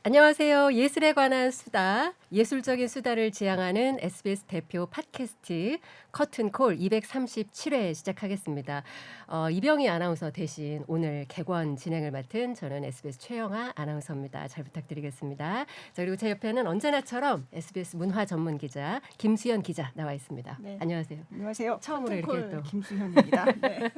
안녕하세요. 예술에 관한 수다, 예술적인 수다를 지향하는 SBS 대표 팟캐스트 커튼콜 237회 시작하겠습니다. 이병희 아나운서 대신 오늘 객원 진행을 맡은 저는 SBS 최영아 아나운서입니다. 잘 부탁드리겠습니다. 자, 그리고 제 옆에는 언제나처럼 SBS 문화 전문 기자 김수현 기자 나와 있습니다. 네. 안녕하세요. 안녕하세요. 처음으로 이렇게 또 김수현입니다. 네.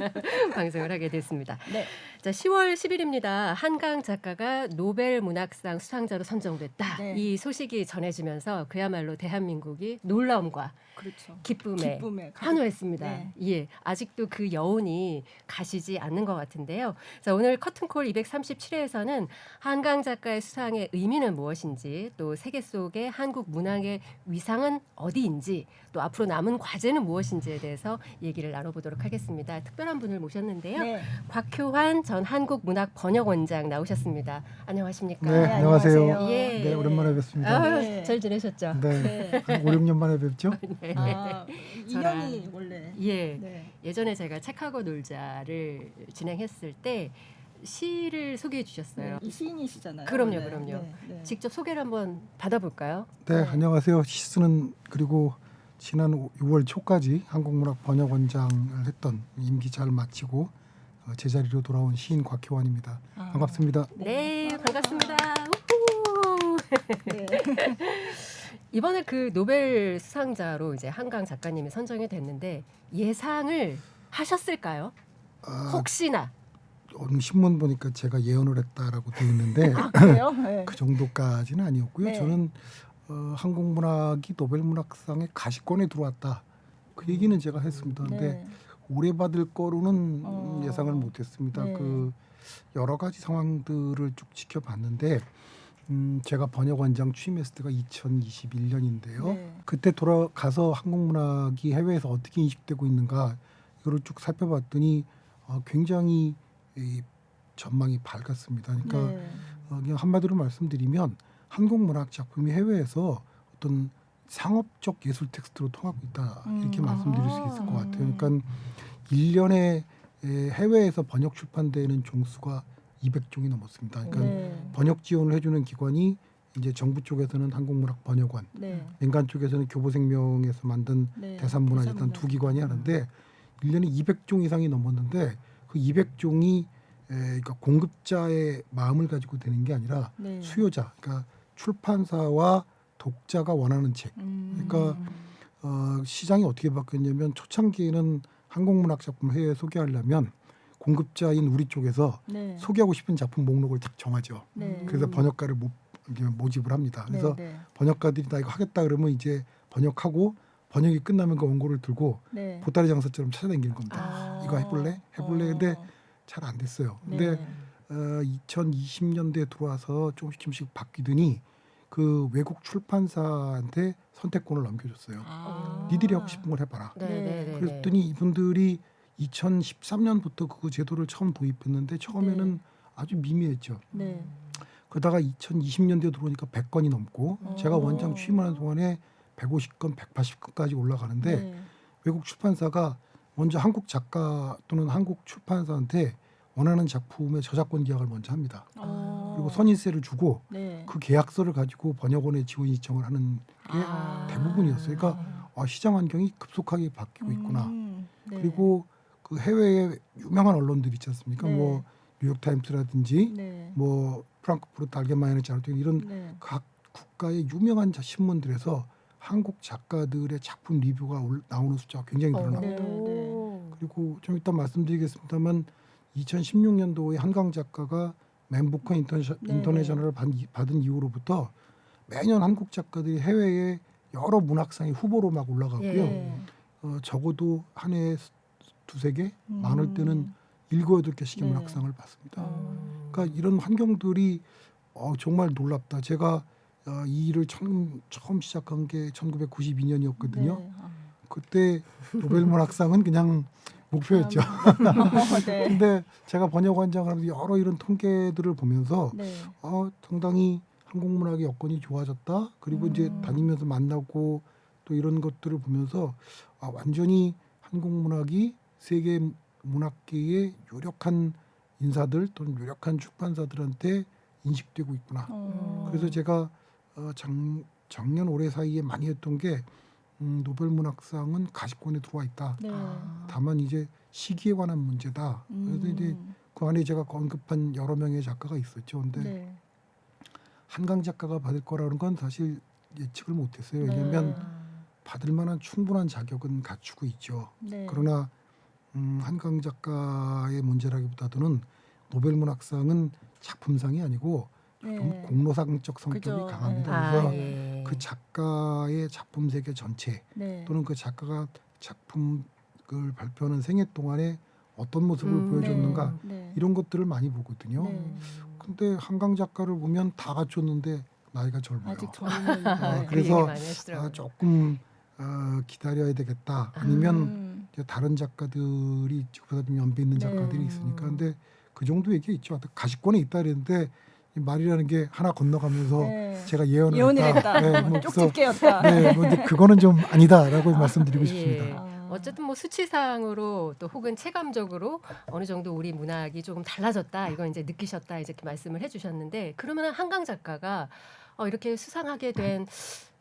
방송을 하게 됐습니다. 네. 자, 10월 10일입니다. 한강 작가가 노벨 문학상 수상자로 선정됐다. 네. 이 소식이 전해지면서 그야말로 대한민국이 놀라움과 그렇죠. 기쁨에 가득- 환호했습니다. 네. 예, 아직도 그 여운이 가시지 않는 것 같은데요. 자, 오늘 커튼콜 237회에서는 한강 작가의 수상의 의미는 무엇인지, 또 세계 속의 한국 문학의 위상은 어디인지, 또 앞으로 남은 과제는 무엇인지에 대해서 얘기를 나눠보도록 하겠습니다. 특별한 분을 모셨는데요. 네. 곽효환 전 한국문학번역원장 나오셨습니다. 안녕하십니까? 네, 안녕하세요. 예. 네, 오랜만에 뵙습니다. 아, 네. 잘 지내셨죠? 네, 네. 한 5, 6년 만에 뵙죠? 네. 인연이 원래. 예. 네. 예전에 제가 책하고 놀자를 진행했을 때 시를 소개해 주셨어요. 이 시인이시잖아요. 그럼요, 원래. 그럼요. 네. 네. 직접 소개를 한번 받아볼까요? 네, 네. 안녕하세요. 시스는 그리고 지난 6월 초까지 한국문학번역원장을 했던 임기 잘 마치고 제자리로 돌아온 시인 곽효환입니다. 아. 반갑습니다. 네, 반갑습니다. 우후. 네. 이번에 그 노벨 수상자로 이제 한강 작가님이 선정이 됐는데 예상을 하셨을까요? 아, 혹시나? 오늘 신문 보니까 제가 예언을 했다라고 되어 있는데 아, 그래요? 네. 그 정도까지는 아니었고요. 네. 저는 한국문학이 노벨문학상의 가시권에 들어왔다. 그 얘기는 제가 했습니다. 근데 네. 오래 받을 거로는 어. 예상을 못했습니다. 네. 그 여러 가지 상황들을 쭉 지켜봤는데 제가 번역원장 취임했을 때가 2021년인데요. 네. 그때 돌아가서 한국문학이 해외에서 어떻게 인식되고 있는가 이거를 쭉 살펴봤더니 굉장히 이 전망이 밝았습니다. 그러니까 네. 그냥 한마디로 말씀드리면 한국문학 작품이 해외에서 어떤 상업적 예술 텍스트로 통하고 있다 이렇게 말씀드릴 수 있을 것 같아요. 그러니까 1년에 해외에서 번역 출판되는 종수가 200종이 넘었습니다. 그러니까 네. 번역 지원을 해주는 기관이 이제 정부 쪽에서는 한국문학번역원, 네. 민간 쪽에서는 교보생명에서 만든 네. 대산문화재단 두 기관이 하는데 1년에 200종 이상이 넘었는데 그 200종이 그러니까 공급자의 마음을 가지고 되는 게 아니라 네. 수요자, 그러니까 출판사와 독자가 원하는 책. 그러니까 시장이 어떻게 바뀌었냐면 초창기에는 한국문학 작품 해외에 소개하려면 공급자인 우리 쪽에서 네. 소개하고 싶은 작품 목록을 딱 정하죠. 네. 그래서 번역가를 모집을 합니다. 그래서 네. 네. 번역가들이 나 이거 하겠다 그러면 이제 번역하고 번역이 끝나면 그 원고를 들고 네. 보따리 장사처럼 찾아다니는 겁니다. 아. 이거 해볼래? 근데 잘 안 됐어요. 근데 네. 2020년대에 들어와서 조금씩 바뀌더니 그 외국 출판사한테 선택권을 넘겨줬어요. 아. 니들이 하고 싶은 걸 해봐라. 네. 그랬더니 이분들이 2013년부터 그 제도를 처음 도입했는데 처음에는 네. 아주 미미했죠. 네. 그러다가 2020년대에 들어오니까 100건이 넘고 제가 원장 취임하는 동안에 150건, 180건까지 올라가는데 네. 외국 출판사가 먼저 한국 작가 또는 한국 출판사한테 원하는 작품의 저작권 계약을 먼저 합니다. 그리고 선인세를 주고 네. 그 계약서를 가지고 번역원에 지원 신청을 하는 게 대부분이었어요. 그러니까 시장 환경이 급속하게 바뀌고 있구나. 네. 그리고 그 해외의 유명한 언론들 있지 않습니까? 네. 뭐 뉴욕타임스라든지 네. 뭐 프랑크푸르트 알게마이너 자르튼 이런 네. 각 국가의 유명한 신문들에서 한국 작가들의 작품 리뷰가 나오는 숫자가 굉장히 늘어나고 네, 네. 그리고 좀 이따 말씀드리겠습니다만 2016년도에 한강 작가가 맨부커 인터내셔널을 받은 이후로부터 매년 한국 작가들이 해외에 여러 문학상의 후보로 막 올라가고요. 예. 적어도 한 해에 두세 개, 많을 때는 7, 8개씩의 네. 문학상을 받습니다. 그러니까 이런 환경들이 정말 놀랍다. 제가 이 일을 처음 시작한 게 1992년이었거든요. 네. 그때 노벨문학상은 그냥 목표였죠. 네. 근데 제가 번역원장을 하면서 여러 이런 통계들을 보면서 네. 상당히 한국문학의 여건이 좋아졌다. 그리고 이제 다니면서 만나고 또 이런 것들을 보면서 완전히 한국문학이 세계 문학계의 유력한 인사들 또는 유력한 출판사들한테 인식되고 있구나. 그래서 그래서 제가 작년 올해 사이에 많이 했던 게 노벨 문학상은 가시권에 들어와 있다. 네. 다만 이제 시기에 관한 문제다. 그래서 이제 그 안에 제가 언급한 여러 명의 작가가 있었죠. 근데 네. 한강 작가가 받을 거라는 건 사실 예측을 못했어요. 네. 왜냐하면 받을 만한 충분한 자격은 갖추고 있죠. 네. 그러나 한강 작가의 문제라기보다는 노벨 문학상은 작품상이 아니고 좀 네. 공로상적 성격이 그죠. 강합니다. 그래서 예. 그 작가의 작품 세계 전체 네. 또는 그 작가가 작품을 발표하는 생애 동안에 어떤 모습을 보여줬는가 네. 이런 것들을 많이 보거든요. 네. 근데 한강 작가를 보면 다 갖췄는데 나이가 젊어요. 아직 젊은. 그 얘기 그래서 많이 하시더라고요. 조금 기다려야 되겠다. 아니면 음. 다른 작가들이 그보다 좀 연배 있는 네. 작가들이 있으니까. 근데 그 정도 얘기 있죠. 가시권에 있다 그랬는데 이 말이라는 게 하나 건너가면서 네. 제가 예언을 예언을 했다. 네, 뭐 그래서 쪽집게였다. 네, 뭐 이제 그거는 좀 아니다라고 말씀드리고 예. 싶습니다. 어쨌든 뭐 수치상으로 또 혹은 체감적으로 어느 정도 우리 문학이 조금 달라졌다 이거 이제 느끼셨다 이렇게 말씀을 해주셨는데 그러면 한강 작가가 이렇게 수상하게 된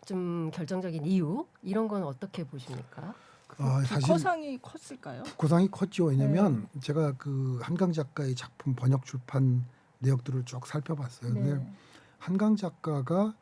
좀 결정적인 이유 이런 건 어떻게 보십니까? 사실 국허상이 컸을까요? 국허상이 컸죠. 왜냐하면 제가 그 한강 작가의 작품 번역 출판 내역들을 쭉 살펴봤어요. 근데 네. 한강 작가가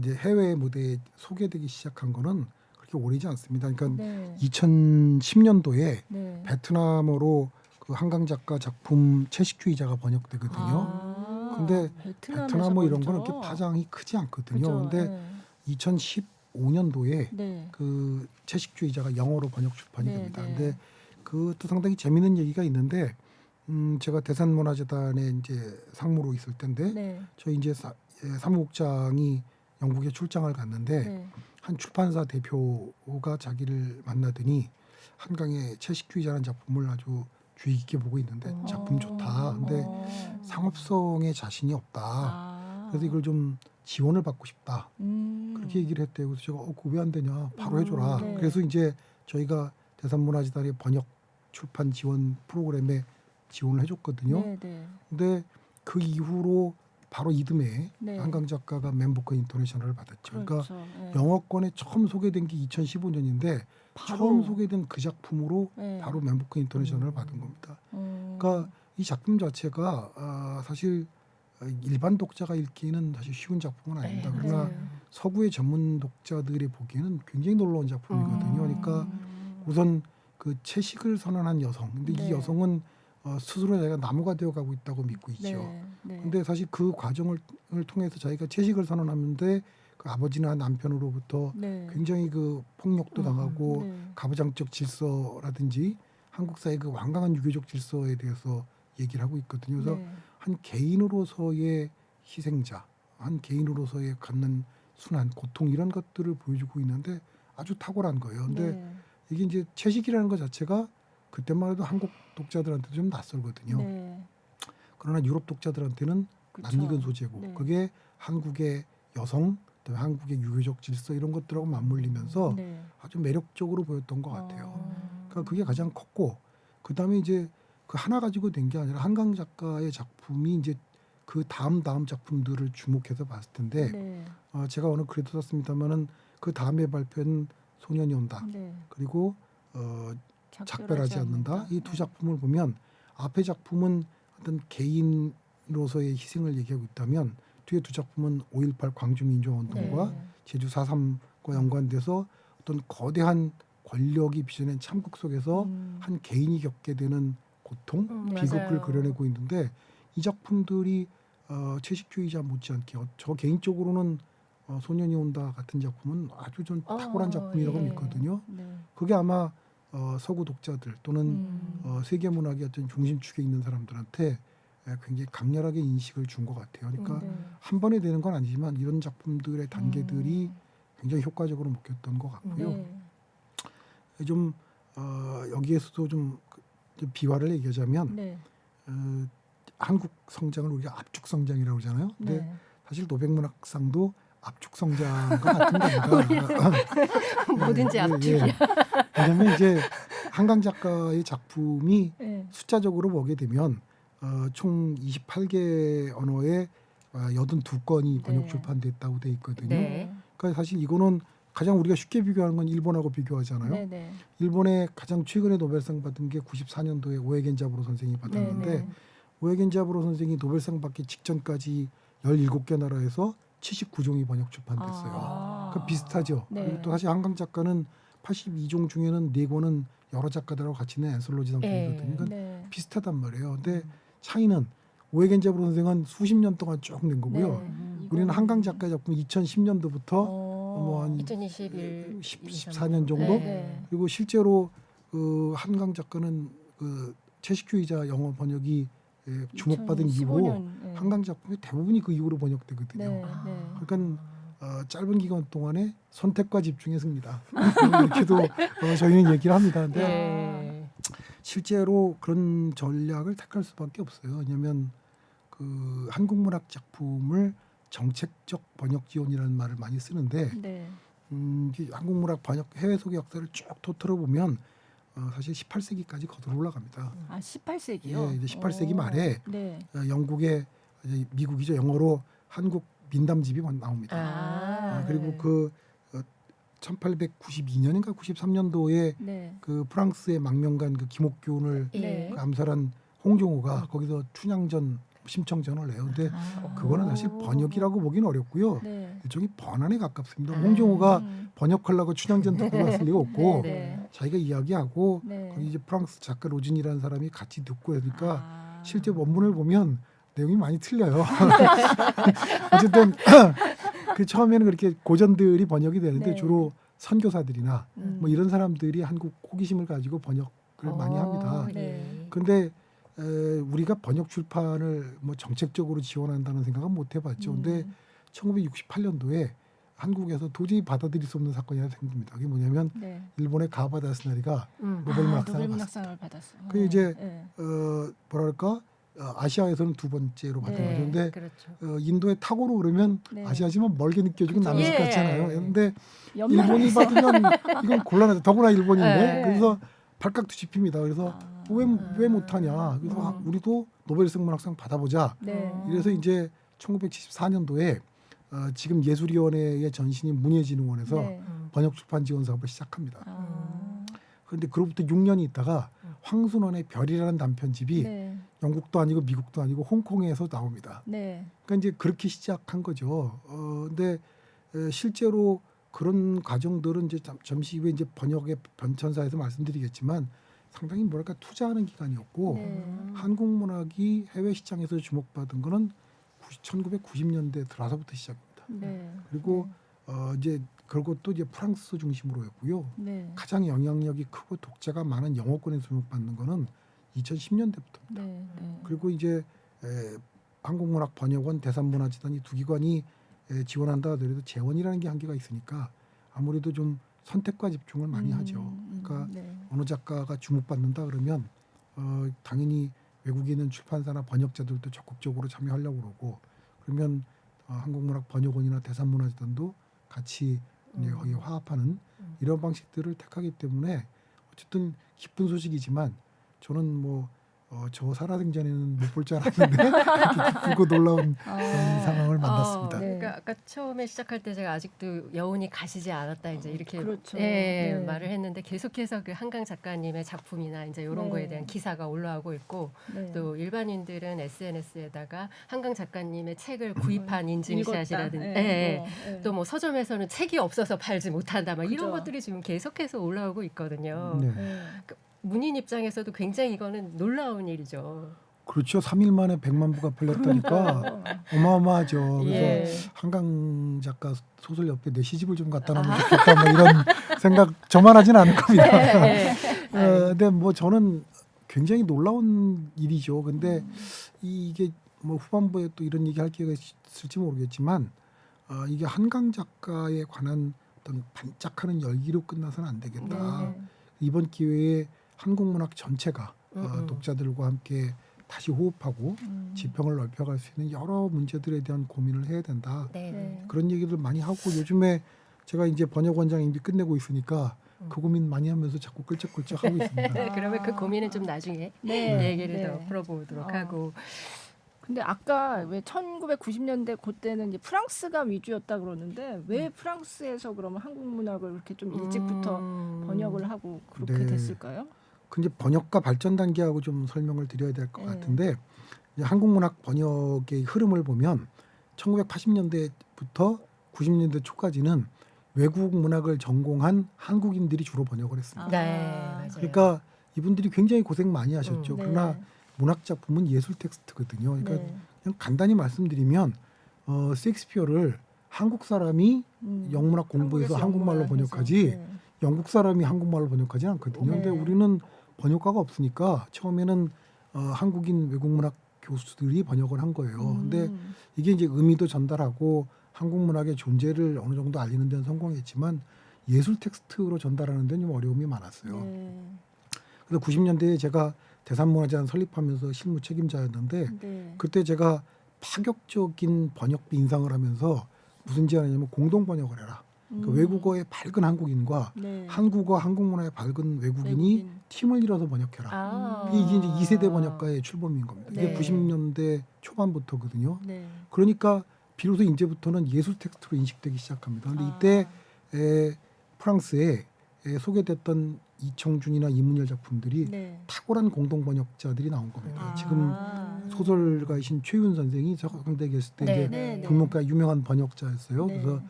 이제 해외 무대에 소개되기 시작한 거는 그렇게 오래지 않습니다. 그러니까 네. 2010년도에 네. 베트남어로 그 한강 작가 작품 채식주의자가 번역되거든요. 근데 베트남어 이런 거는 그렇게 파장이 크지 않거든요. 근데 2015년도에 네. 그 채식주의자가 영어로 번역 출판이 네, 됩니다. 네. 근데 그것도 상당히 재미있는 얘기가 있는데 제가 대산문화재단에 이제 상무로 있을 때인데 네. 저희 이제 사무국장이 영국에 출장을 갔는데 네. 한 출판사 대표가 자기를 만나더니 한강의 채식주의자라는 작품을 아주 주의 깊게 보고 있는데 작품 좋다. 근데 상업성에 자신이 없다. 그래서 이걸 좀 지원을 받고 싶다. 그렇게 얘기를 했대요. 그래서 제가 그거 왜 안 되냐? 바로 해줘라. 네. 그래서 이제 저희가 대산문화재단의 번역 출판 지원 프로그램에 지원을 해줬거든요. 네, 네. 근데 그 이후로 바로 이듬해 네. 한강 작가가 맨부커 인터내셔널을 받았죠. 그러니까 그렇죠. 네. 영어권에 처음 소개된 게 2015년인데 처음 소개된 그 작품으로 네. 바로 맨부커 인터내셔널을 받은 겁니다. 그러니까 이 작품 자체가 사실 일반 독자가 읽기는 사실 쉬운 작품은 아닙니다. 그러나 네. 서구의 전문 독자들이 보기에는 굉장히 놀라운 작품이거든요. 그러니까 우선 그 채식을 선언한 여성. 근데 네. 이 여성은 스스로 자기가 나무가 되어가고 있다고 믿고 있죠. 네. 네. 근데 사실 그 과정을 통해서 자기가 채식을 선언하는데 그 아버지나 남편으로부터 네. 굉장히 그 폭력도 당하고 네. 가부장적 질서라든지 한국 사회 그 완강한 유교적 질서에 대해서 얘기를 하고 있거든요. 그래서 네. 한 개인으로서의 희생자, 한 개인으로서의 갖는 순환, 고통 이런 것들을 보여주고 있는데 아주 탁월한 거예요. 근데 네. 이게 이제 채식이라는 것 자체가 그때만 해도 한국 독자들한테 좀 낯설거든요. 네. 그러나 유럽 독자들한테는 그쵸. 낯익은 소재고 네. 그게 한국의 여성, 그다음에 한국의 유교적 질서 이런 것들하고 맞물리면서 네. 아주 매력적으로 보였던 것 같아요. 그러니까 그게 가장 컸고 그다음에 이제 그 하나 가지고 된 게 아니라 한강 작가의 작품이 이제 그 다음 작품들을 주목해서 봤을 텐데 네. 제가 오늘 글에도 썼습니다마는 그 다음에 발표한 소년이 온다. 네. 그리고 작별하지 않는다. 이 두 작품을 보면 앞의 작품은 어떤 개인으로서의 희생을 얘기하고 있다면 뒤에 두 작품은 5.18 광주민주화운동과 네. 제주 4.3과 연관돼서 어떤 거대한 권력이 빚어낸 참극 속에서 한 개인이 겪게 되는 고통, 비극을 맞아요. 그려내고 있는데 이 작품들이 채식주의자 못지않게 저 개인적으로는 소년이 온다 같은 작품은 아주 좀 탁월한 작품이라고 예. 믿거든요. 네. 그게 아마 서구 독자들 또는 세계 문학의 어떤 중심축에 있는 사람들한테 굉장히 강렬하게 인식을 준 것 같아요. 그러니까 네. 한 번에 되는 건 아니지만 이런 작품들의 단계들이 굉장히 효과적으로 먹혔던 것 같고요. 네. 좀 여기에서도 좀 비화를 얘기하자면 네. 한국 성장을 우리가 압축 성장이라고 그러잖아요. 근데 네. 사실 노백문학상도 압축 성장과 같은 겁니다. 뭐든지 압축이야. 왜냐하면 이제 한강 작가의 작품이 네. 숫자적으로 보게 되면 총 28개 언어의 82건이 번역 네. 출판됐다고 돼 있거든요. 네. 그러니까 사실 이거는 가장 우리가 쉽게 비교하는 건 일본하고 비교하잖아요. 네네. 일본에 가장 최근에 노벨상 받은 게 94년도에 오에겐 자부로 선생이 받았는데 네네. 오에겐 자부로 선생이 노벨상 받기 직전까지 17개 나라에서 79종이 번역 출판됐어요. 아. 그 비슷하죠. 네. 그리고 또 사실 한강 작가는 82종 중에는 4권은 여러 작가들하고 같이 낸 앤솔로지 상품이거든요. 그러니까 네. 비슷하단 말이에요. 근데 차이는 오에겐 자부로 선생은 수십 년 동안 쭉 낸 거고요. 네. 우리는 이거는- 한강 작가 작품 2010년도부터 어. 한 2021 14년 정도? 네. 그리고 실제로 그 한강 작가는 그 채식주의자 영어 번역이 주목받은 이후로 2015년, 네. 한강 작품이 대부분이 그 이후로 번역되거든요. 네. 아. 네. 그러니까 짧은 기간 동안에 선택과 집중의 승리다. 이렇게도 저희는 얘기를 합니다. 근데 네. 실제로 그런 전략을 택할 수밖에 없어요. 왜냐하면 그 한국 문학 작품을 정책적 번역 지원이라는 말을 많이 쓰는데 네. 이게 한국 문학 번역 해외 소개 역사를 쭉 토틀어 보면 사실 18세기까지 거슬러 올라갑니다. 아 18세기요? 예, 이제 18세기 말에 네. 영국의 이제 미국이죠. 영어로 한국 민담집이 나옵니다. 아, 그리고 그 1892년인가 93년도에 네. 그 프랑스의 망명간 그 김옥균을 예. 그 암살한 홍종호가 거기서 춘향전 심청전을 내요. 근데 아. 그거는 사실 번역이라고 보기는 어렵고요. 네. 일종의 번안에 가깝습니다. 아. 홍종호가 번역하려고 춘향전 듣고 갔을 리가 없고 네. 자기가 이야기하고 네. 거기 이제 프랑스 작가 로진이라는 사람이 같이 듣고 하니까 아. 실제 원문을 보면 내용이 많이 틀려요. 어쨌든 그 처음에는 그렇게 고전들이 번역이 되는데 네. 주로 선교사들이나 뭐 음. 이런 사람들이 한국 호기심을 가지고 번역을 많이 합니다. 네. 근데 우리가 번역 출판을 뭐 정책적으로 지원한다는 생각은 못 해봤죠. 근데 1968년도에 한국에서 도저히 받아들일 수 없는 사건이 하나 생깁니다. 그게 뭐냐면 네. 일본의 가바다 스나리가 음. 노벨 문학상을 노벨문학상을 받았어요. 그 이제 네. 뭐랄까 아시아에서는 두 번째로 받은 네. 거죠. 근데 그렇죠. 인도의 탁오로 그러면 네. 아시아지만 멀게 느껴지고 그쵸. 남식 예. 같잖아요. 근데 연말에 일본이 받으면 이건 곤란하죠. 더구나 일본인데 네. 그래서 발칵 뒤집힙니다. 그래서 왜 못하냐. 그래서 우리도 노벨상 문학상 받아보자. 네. 이래서 이제 1974년도에 지금 예술위원회의 전신인 문예진흥원에서 네. 번역 출판 지원 사업을 시작합니다. 아. 그런데 그로부터 6년이 있다가 황순원의 별이라는 단편집이 네. 영국도 아니고 미국도 아니고 홍콩에서 나옵니다. 네. 그러니까 이제 그렇게 시작한 거죠. 근데 실제로 그런 과정들은 이제 잠시 후에 이제 번역의 변천사에서 말씀드리겠지만 상당히 뭐랄까 투자하는 기간이었고 네. 한국 문학이 해외 시장에서 주목받은 거는 1990년대 들어서부터 시작입니다. 네. 그리고 이제 그것도 이제 프랑스 중심으로였고요. 네. 가장 영향력이 크고 독자가 많은 영어권에서 주목받는 거는 2010년대부터입니다. 네. 네. 그리고 이제 한국문학번역원, 대산문화재단 이 두 기관이 지원한다 하더라도 재원이라는 게 한계가 있으니까 아무래도 좀 선택과 집중을 많이 하죠. 그러니까 네. 어느 작가가 주목받는다 그러면 당연히 외국에 있는 출판사나 번역자들도 적극적으로 참여하려고 그러고 그러면 한국문학번역원이나 대산문화재단도 같이 이제 거기에 화합하는 이런 방식들을 택하기 때문에 어쨌든 기쁜 소식이지만 저는 뭐 저 살아생전에는 못 볼 줄 알았는데 이렇게 기쁘고 놀라운 그런 상황을 만났습니다. 네. 그러니까 아까 처음에 시작할 때 제가 아직도 여운이 가시지 않았다 이제 이렇게 그렇죠. 예, 네. 말을 했는데 계속해서 그 한강 작가님의 작품이나 이제 이런 네. 거에 대한 기사가 올라오고 있고 네. 또 일반인들은 SNS에다가 한강 작가님의 책을 구입한 인증샷이라든지 읽었다. 네. 또 뭐 서점에서는 책이 없어서 팔지 못한다 막 이런 그죠. 것들이 지금 계속해서 올라오고 있거든요. 네. 네. 문인 입장에서도 굉장히 이거는 놀라운 일이죠. 그렇죠. 3일 만에 100만 부가 팔렸다니까 어마어마하죠. 그래서 예. 한강 작가 소설 옆에 내 시집을 좀 갖다 놓으면 좋겠다 뭐 이런 생각 저만 하진 않을 겁니다. 네. 근데 뭐 저는 굉장히 놀라운 일이죠. 근데 이게 뭐 후반부에 또 이런 얘기 할 기회가 있을지 모르겠지만 이게 한강 작가에 관한 어떤 반짝하는 열기로 끝나서는 안 되겠다. 네. 이번 기회에 한국 문학 전체가 독자들과 함께 다시 호흡하고 지평을 넓혀갈 수 있는 여러 문제들에 대한 고민을 해야 된다. 네. 네. 그런 얘기를 많이 하고 요즘에 제가 이제 번역원장 임기 끝내고 있으니까 그 고민 많이 하면서 자꾸 끌적끌적 하고 있습니다. 그러면 그 고민은 좀 나중에 네. 얘기를 네. 더 풀어보도록 어. 하고 근데 아까 왜 1990년대 그때는 이제 프랑스가 위주였다 그러는데 왜 프랑스에서 그러면 한국 문학을 이렇게 좀 일찍부터 번역을 하고 그렇게 네. 됐을까요? 근데 번역가 발전 단계하고 좀 설명을 드려야 될 것 네. 같은데 이제 한국 문학 번역의 흐름을 보면 1980년대부터 90년대 초까지는 외국 문학을 전공한 한국인들이 주로 번역을 했습니다. 네, 맞아요. 그러니까 이분들이 굉장히 고생 많이 하셨죠. 네. 그러나 문학 작품은 예술 텍스트거든요. 그러니까 네. 그냥 간단히 말씀드리면 셰익스피어를 한국 사람이 영문학 공부해서 한국에서 한국말로 영문을 해서. 번역하지 네. 영국 사람이 한국말로 번역하지 않거든요. 네. 근데 우리는 번역가가 없으니까 처음에는 한국인 외국문학 교수들이 번역을 한 거예요. 근데 이게 이제 의미도 전달하고 한국 문학의 존재를 어느 정도 알리는 데는 성공했지만 예술 텍스트로 전달하는 데는 좀 어려움이 많았어요. 네. 그래서 90년대에 제가 대산문화재단 설립하면서 실무 책임자였는데 네. 그때 제가 파격적인 번역비 인상을 하면서 무슨 제안이냐면 공동 번역을 해라. 그러니까 외국어의 밝은 한국인과 네. 한국어 한국문화의 밝은 외국인이 외국인. 팀을 이뤄서 번역해라. 아. 이게 이제 2세대 번역가의 출범인 겁니다. 이게 네. 90년대 초반부터거든요. 네. 그러니까 비로소 이제부터는 예술 텍스트로 인식되기 시작합니다. 근데 아. 이때 프랑스에 소개됐던 이청준이나 이문열 작품들이 네. 탁월한 공동 번역자들이 나온 겁니다. 아. 지금 소설가이신 최윤 선생이 서강대에 계실 때 네, 이제 네. 불문가 유명한 번역자였어요. 네. 그래서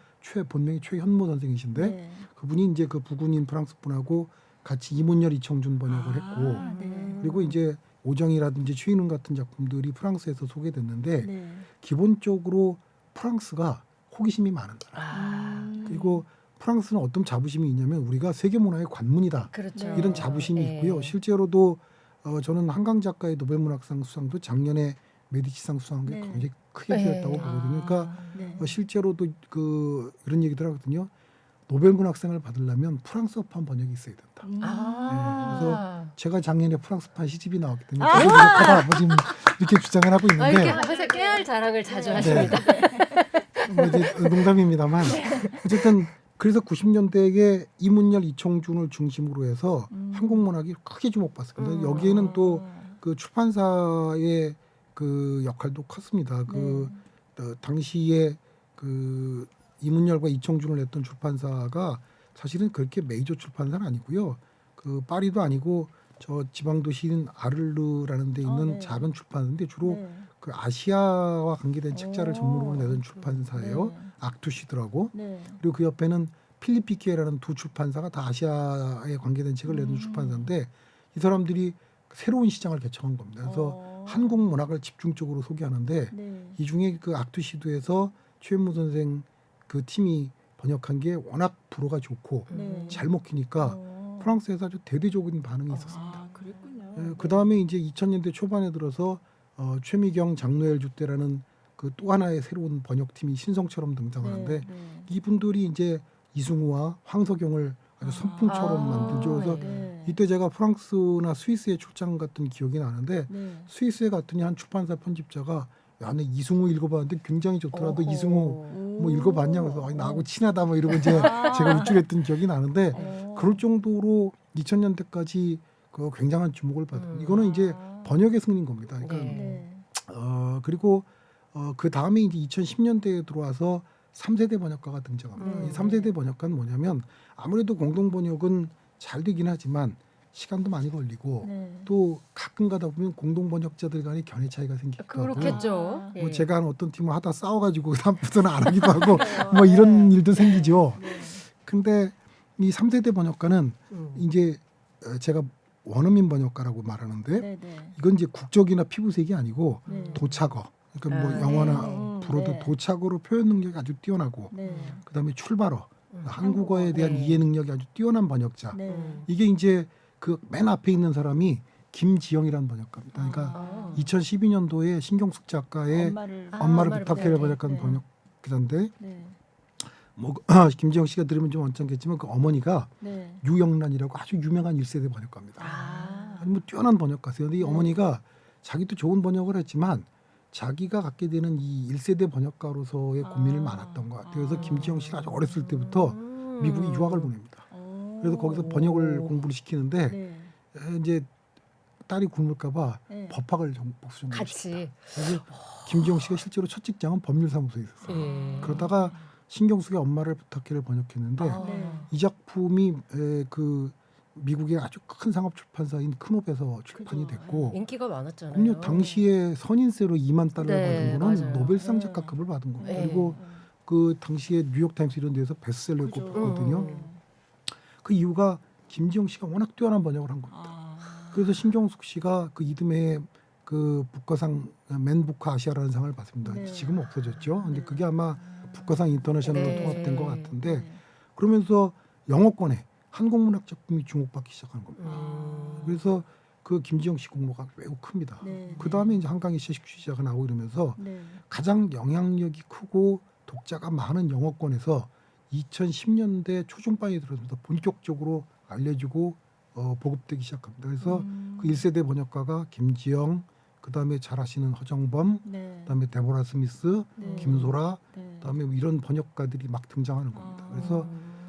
본명이 최현모 선생이신데 네. 그분이 이제 그 부군인 프랑스 분하고 같이 이문열 이청준 번역을 했고 아, 네. 그리고 이제 오정이라든지 최인훈 같은 작품들이 프랑스에서 소개됐는데 네. 기본적으로 프랑스가 호기심이 많은 나라. 아, 그리고 프랑스는 어떤 자부심이 있냐면 우리가 세계 문화의 관문이다. 그렇죠. 네. 이런 자부심이 네. 있고요. 실제로도 저는 한강 작가의 노벨문학상 수상도 작년에 메디치상 수상한 게 네. 굉장히 크게 네. 주었다고 보거든요. 그러니까 네. 실제로도 이런 얘기들 하거든요. 노벨문학상을 받으려면 프랑스어판 번역이 있어야 된다. 아. 제가 작년에 프랑스판 시집이 나왔기 때문에 그게 부족하다. 뭐 지금 이렇게 주장을 하고 아, 있는데 이렇게 항상 깨알 자랑을 자주 네. 하십니다. 뭐 이제 농담입니다만 어쨌든 그래서 90년대에 이문열, 이청준을 중심으로 해서 한국 문학이 크게 주목받습니다. 여기에는 또 그 출판사의 그 역할도 컸습니다. 당시에 그 이문열과 이청준을 냈던 출판사가 사실은 그렇게 메이저 출판사는 아니고요. 그 파리도 아니고 저 지방 도시인 아를르라는 데 있는 네. 작은 출판사인데 주로 네. 그 아시아와 관계된 책자를 오, 전문으로 내던 출판사예요. 네. 악투시드라고. 네. 그리고 그 옆에는 필리피케라는 두 출판사가 다 아시아에 관계된 책을 내는 출판사인데 이 사람들이 새로운 시장을 개척한 겁니다. 그래서 한국 문학을 집중적으로 소개하는데 네. 이 중에 그 악투시드에서 최현무 선생 그 팀이 번역한 게 워낙 불어가 좋고 네. 잘 먹히니까 프랑스에서 아주 대대적인 반응이 있었습니다. 아, 그랬군요. 그 다음에 이제 2000년대 초반에 들어서 최미경, 장노엘 주대라는 그 또 하나의 새로운 번역팀이 신성처럼 등장하는데 이분들이 이제 이승우와 황석영을 아주 선풍처럼 만들죠. 그래서 네. 이때 제가 프랑스나 스위스에 출장 갔던 기억이 나는데 네. 스위스에 갔더니 한 출판사 편집자가 야, 내 이승우 읽어봤는데 굉장히 좋더라. 너 어허. 이승우 뭐 읽어봤냐? 그래서 아니, 나하고 친하다 뭐 이러고 이제 제가 우쭐했던 기억이 나는데 그럴 정도로 2000년대까지 그 굉장한 주목을 받은 이거는 이제 번역의 승리인 겁니다. 그러니까 네. 그리고 그 다음에 이제 2010년대에 들어와서 3세대 번역가가 등장합니다. 이 3세대 번역가는 뭐냐면 아무래도 공동 번역은 잘 되긴 하지만 시간도 많이 걸리고 네. 또 가끔 가다 보면 공동 번역자들 간의 견해 차이가 생기기도 하고 그렇겠죠. 아, 예. 뭐 제가 한 어떤 팀을 하다 싸워가지고 다음부터는 안 하기도 하고 뭐 이런 일도 생기죠. 네. 근데 이 3세대 번역가는 이제 제가 원어민 번역가라고 말하는데 네. 네. 이건 이제 국적이나 피부색이 아니고 네. 도착어. 그러니까 뭐 아, 영어나 네. 불어도 네. 도착어로 표현 능력이 아주 뛰어나고 네. 그다음에 출발어, 한국어에 대한 네. 이해 능력이 아주 뛰어난 번역자. 네. 이게 이제 그 맨 앞에 있는 사람이 김지영이라는 번역가입니다. 그러니까 아. 2012년도에 신경숙 작가의 엄마를 엄마를 엄마를 부탁해를 부탁해. 번역한 네. 번역기자인데 네. 뭐 김지영 씨가 들으면 좀 언짢겠지만 그 어머니가 네. 유영란이라고 아주 유명한 1세대 번역가입니다. 아. 아니 뭐 뛰어난 번역가세요. 근데 이 네. 어머니가 자기도 좋은 번역을 했지만 자기가 갖게 되는 이 1세대 번역가로서의 고민을 많았던 것 같아요. 그래서 김지영 씨가 아주 어렸을 때부터 미국에 유학을 보냅니다. 그래서 거기서 번역을 공부를 시키는데 네. 이제 딸이 굶을까봐 네. 법학을 복수 전공을 같이. 시켰다. 그래서 김지영 씨가 실제로 첫 직장은 법률사무소에 있었어요. 그러다가 신경숙의 엄마를 부탁해를 번역했는데 네. 이 작품이 그 미국의 아주 큰 상업 출판사인 크롭에서 출판이 그죠. 됐고 인기가 많았잖아요. 그럼요 당시에 선인세로 2만 달러를 네, 받은 거는 맞아요. 노벨상 네. 작가급을 받은 겁니다. 네. 그리고 그 당시에 뉴욕타임스 이런 데서 베스트셀러에 그죠. 꼽혔거든요. 그 이유가 김지영 씨가 워낙 뛰어난 번역을 한 겁니다. 아. 그래서 신경숙 씨가 그 이듬해 그 북과상 맨부커 아시아라는 상을 받습니다. 네. 지금은 없어졌죠. 근데 네. 그게 아마 북과상 인터내셔널로 네. 통합된 것 같은데 네. 그러면서 영어권에 한국문학 작품이 주목받기 시작한 겁니다. 그래서 그 김지영 씨 공로가 매우 큽니다. 네. 그 다음에 이제 한강의 시작이 나오고 이러면서 네. 가장 영향력이 크고 독자가 많은 영어권에서 2010년대 초중반에 들어서부터 본격적으로 알려지고 보급되기 시작합니다. 그래서 그 1세대 번역가가 김지영, 그 다음에 잘 아시는 허정범, 네. 그다음에 데보라 스미스, 네. 김소라, 네. 그다음에 이런 번역가들이 막 등장하는 겁니다. 아. 그래서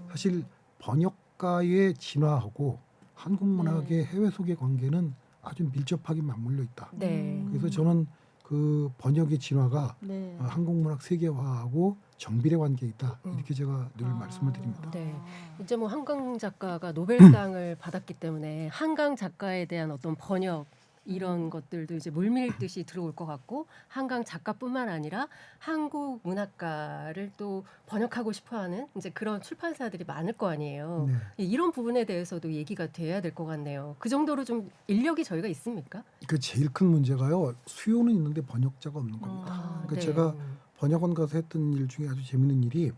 사실 번역가의 진화하고 한국 문학의 네. 해외 소개 관계는 아주 밀접하게 맞물려 있다. 네. 그래서 저는 그 번역의 진화가 네. 한국 문학 세계화하고 정비례 관계에 있다. 이렇게 제가 늘 아. 말씀을 드립니다. 네. 이제 뭐 한강 작가가 노벨상을 받았기 때문에 한강 작가에 대한 어떤 번역 이런 것들도 이제 물밀듯이 들어올 것 같고 한강 작가뿐만 아니라 한국 문학가를 또 번역하고 싶어하는 이제 그런 출판사들이 많을 거 아니에요. 네. 이런 부분에 대해서도 얘기가 돼야 될 것 같네요. 그 정도로 좀 인력이 저희가 있습니까? 그 제일 큰 문제가요. 수요는 있는데 번역자가 없는 겁니다. 아, 그러니까 네. 제가 번역원 가서 했던 일 중에 아주 재밌는 일이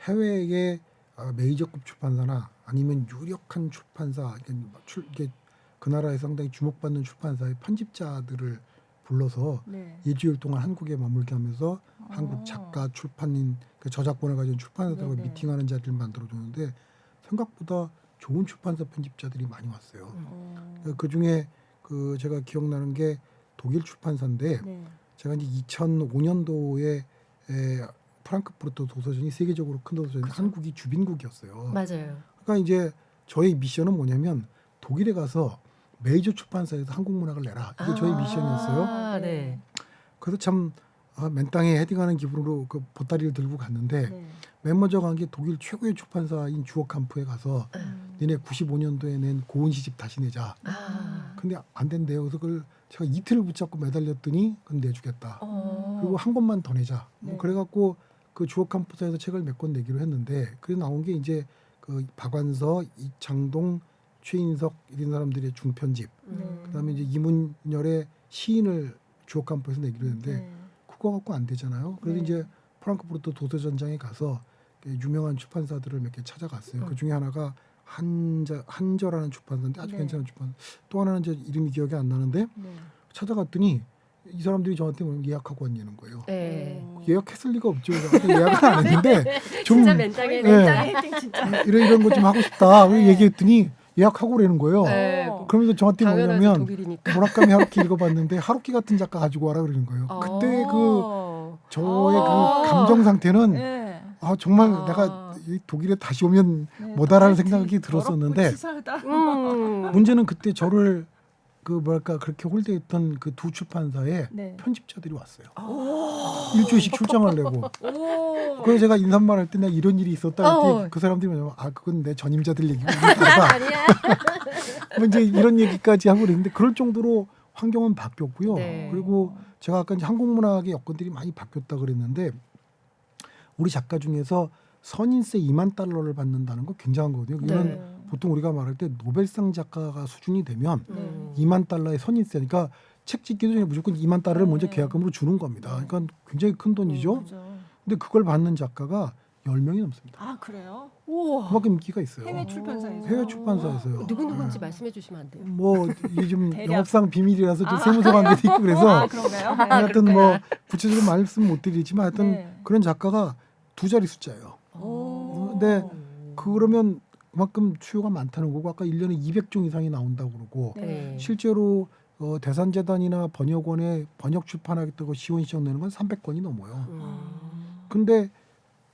해외의 메이저급 출판사나 아니면 유력한 출판사, 이게 그 나라에 상당히 주목받는 출판사의 편집자들을 불러서 네. 일주일 동안 한국에 머물게 하면서 한국 작가, 출판인, 그 저작권을 가진 출판사들과 네네. 미팅하는 자리를 만들어줬는데 생각보다 좋은 출판사 편집자들이 많이 왔어요. 그 중에 그 제가 기억나는 게 독일 출판사인데 네. 제가 이제 2005년도에 프랑크푸르트 도서전이 세계적으로 큰 도서전이 한국이 주빈국이었어요. 맞아요. 그러니까 이제 저희 미션은 뭐냐면 독일에 가서 메이저 출판사에서 한국 문학을 내라. 이게 저희 미션이었어요. 아, 네. 그래서 참 맨땅에 헤딩하는 기분으로 그 보따리를 들고 갔는데 네. 맨 먼저 간 게 독일 최고의 출판사인 주어캄프에 가서 니네 95년도에 낸 고은 시집 다시 내자. 아. 근데 안 된대요. 그래서 그걸 제가 이틀을 붙잡고 매달렸더니 그건 내주겠다. 그리고 한 권만 더 내자. 네. 그래갖고 그 주어캄프사에서 책을 몇 권 내기로 했는데 그래 나온 게 이제 그 박완서, 이창동, 최인석 이런 사람들의 중편집. 그다음에 이제 이문열의 시인을 주어캄프에서 내기로 했는데 네. 그거 갖고 안 되잖아요. 그래서 네. 이제 프랑크푸르트 도서전장에 가서 유명한 출판사들을 몇 개 찾아갔어요. 그 중에 하나가 한저라는 출판사인데 아주 네. 괜찮은 출판사. 또 하나는 이제 이름이 기억이 안 나는데 네. 찾아갔더니 이 사람들이 저한테 뭐 예약하고 왔냐는 거예요. 네. 예약했을 리가 없죠. 예약은 안 했는데 좀 진짜 맨땅에 네. 맨땅에 헤딩 진짜. 이런 거 좀 하고 싶다. 그래서 네. 얘기했더니 예약하고 그러는 거예요. 네. 그러면서 저한테 당연하죠, 뭐냐면 독일이니까. 무라카미 하루키 읽어봤는데 하루키 같은 작가 가지고 와라 그러는 거예요. 그때 그 저의 그 감정 상태는 네. 정말 아. 내가 이 독일에 다시 오면 네. 뭐다라는 더럽고 생각이 들었었는데 치사하다. 문제는 그때 저를 그 뭐랄까 그렇게 홀대했던 그 두 출판사에 네. 편집자들이 왔어요. 일주일씩 출장을 내고. 오. 그래서 제가 인사말 할 때 내가 이런 일이 있었다 할 때 그 사람들이 뭐냐면 그건 내 전임자들 얘기고 다르다. 아니야. 뭐 이제 이런 얘기까지 하고 그랬는데 그럴 정도로 환경은 바뀌었고요. 네. 그리고 제가 아까 이제 한국 문학의 여건들이 많이 바뀌었다 그랬는데 우리 작가 중에서 선인세 2만 달러를 받는다는 거 굉장한 거거든요. 이거는 네. 보통 우리가 말할 때 노벨상 작가가 수준이 되면 음. 2만 달러의 선인세니까 책 짓기도 전에 무조건 2만 달러를 먼저 계약금으로 주는 겁니다. 그러니까 굉장히 큰 돈이죠. 그죠. 근데 그걸 받는 작가가 10명이 넘습니다. 아 그래요? 우와. 그만큼 인기가 있어요. 해외 출판사에서. 해외 출판사에서요. 누구누구인지 말씀해 주시면 안 돼요? 뭐 이게 좀 대략. 영업상 비밀이라서 좀 세무서 관계도 있고 그래서 아 그런가요? 네. 하여튼 뭐 구체적으로 말씀 못 드리지만 하여튼 네. 그런 작가가 두 자리 숫자예요. 오. 근데 그러면 그만큼 수요가 많다는 거고 아까 1년에 200종 이상이 나온다고 그러고 네. 실제로 대산재단이나 번역원에 번역 출판하겠다고 시원 시청 내는 건 300건이 넘어요. 근데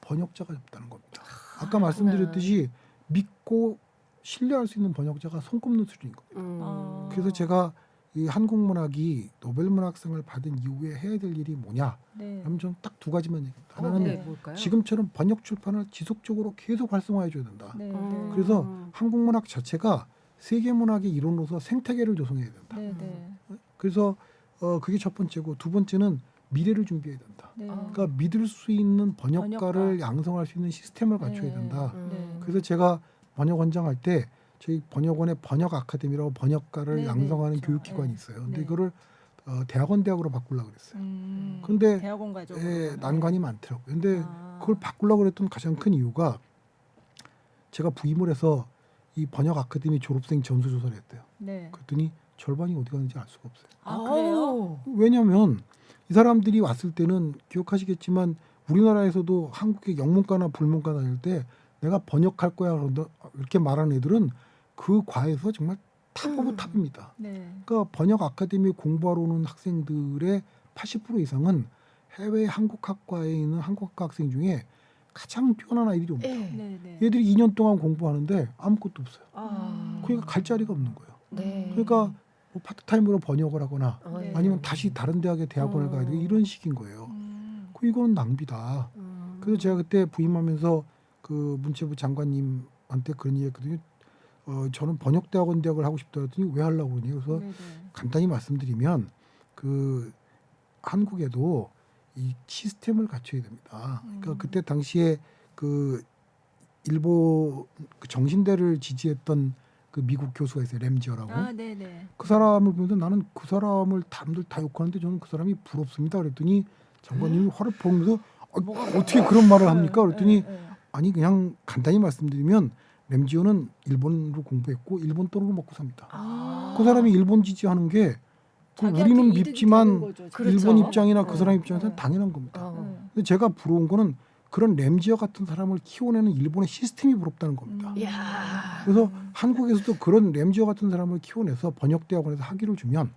번역자가 없다는 겁니다. 아까 말씀드렸듯이 믿고 신뢰할 수 있는 번역자가 손꼽는 수준인 겁니다. 음. 그래서 제가 이 한국 문학이 노벨 문학상을 받은 이후에 해야 될 일이 뭐냐? 네. 그러면 저는 딱 두 가지만 얘기합니다. 하나는 네. 뭘까요? 지금처럼 번역 출판을 지속적으로 계속 활성화해 줘야 된다. 네. 그래서 음. 한국 문학 자체가 세계 문학의 일원으로서 생태계를 조성해야 된다. 네. 네. 그래서 그게 첫 번째고 두 번째는 미래를 준비해야 된다. 네. 그러니까 믿을 수 있는 번역가를 번역가. 양성할 수 있는 시스템을 갖춰야 네. 된다. 네. 그래서 제가 번역원장 할 때 저희 번역원의 번역 아카데미라고 번역가를 네, 네, 양성하는 그렇죠. 교육기관이 네. 있어요. 근데 네. 이거를 대학원대학으로 바꾸려고 그랬어요. 근데 음. 대학원 과정. 난관이 많더라고요. 근데 아. 그걸 바꾸려고 그랬던 가장 큰 이유가 제가 부임을 해서 이 번역 아카데미 졸업생 전수조사를 했대요. 네. 그랬더니 절반이 어디 갔는지 알 수가 없어요. 아, 그래요? 왜냐하면 이 사람들이 왔을 때는 기억하시겠지만 우리나라에서도 한국의 영문과나 불문과 다닐 때 내가 번역할 거야 이렇게 말하는 애들은 그 과에서 정말 탑 오브 탑입니다. 네. 그러니까 번역 아카데미 공부하러 오는 학생들의 80% 이상은 해외 한국학과에 있는 한국학과 학생 중에 가장 뛰어난 아이들이 옵니다. 네. 네. 얘들이 2년 동안 공부하는데 아무것도 없어요. 아. 그러니까 갈 자리가 없는 거예요. 네. 그러니까 뭐 파트타임으로 번역을 하거나 네. 아니면 다시 다른 대학에 대학원을 가야 되고 이런 식인 거예요. 이거는 낭비다. 그래서 제가 그때 부임하면서 그 문체부 장관님한테 그런 얘기했거든요. 저는 번역대학원 대학을 하고 싶다 했더니 왜 하려고 그러니? 그래서 네. 간단히 말씀드리면 그 한국에도 이 시스템을 갖춰야 됩니다. 그러니까 그때 당시에 그 일본 그 정신대를 지지했던 그 미국 교수가 있어요. 램지어라고. 아, 네, 네. 그 사람을 보면서 나는 그 사람을 남들 다 욕하는데 저는 그 사람이 부럽습니다. 그랬더니 장관님이 화를 보면서 어떻게 그런 말을 합니까? 그랬더니 아니 그냥 간단히 말씀드리면 램지어는 일본으로 공부했고 일본 돈으로 먹고 삽니다. 아. 그 사람이 일본 지지하는 게 그 자기한테 우리는 이득이 밉지만 되는 거죠, 그렇죠. 일본 입장이나 그 네. 사람 입장에서는 네. 당연한 겁니다. 어. 근데 제가 부러운 거는 그런 램지어 같은 사람을 키워내는 일본의 시스템이 부럽다는 겁니다. 이야. 그래서 한국에서도 그런 램지어 같은 사람을 키워내서 번역대학원에서 학위를 주면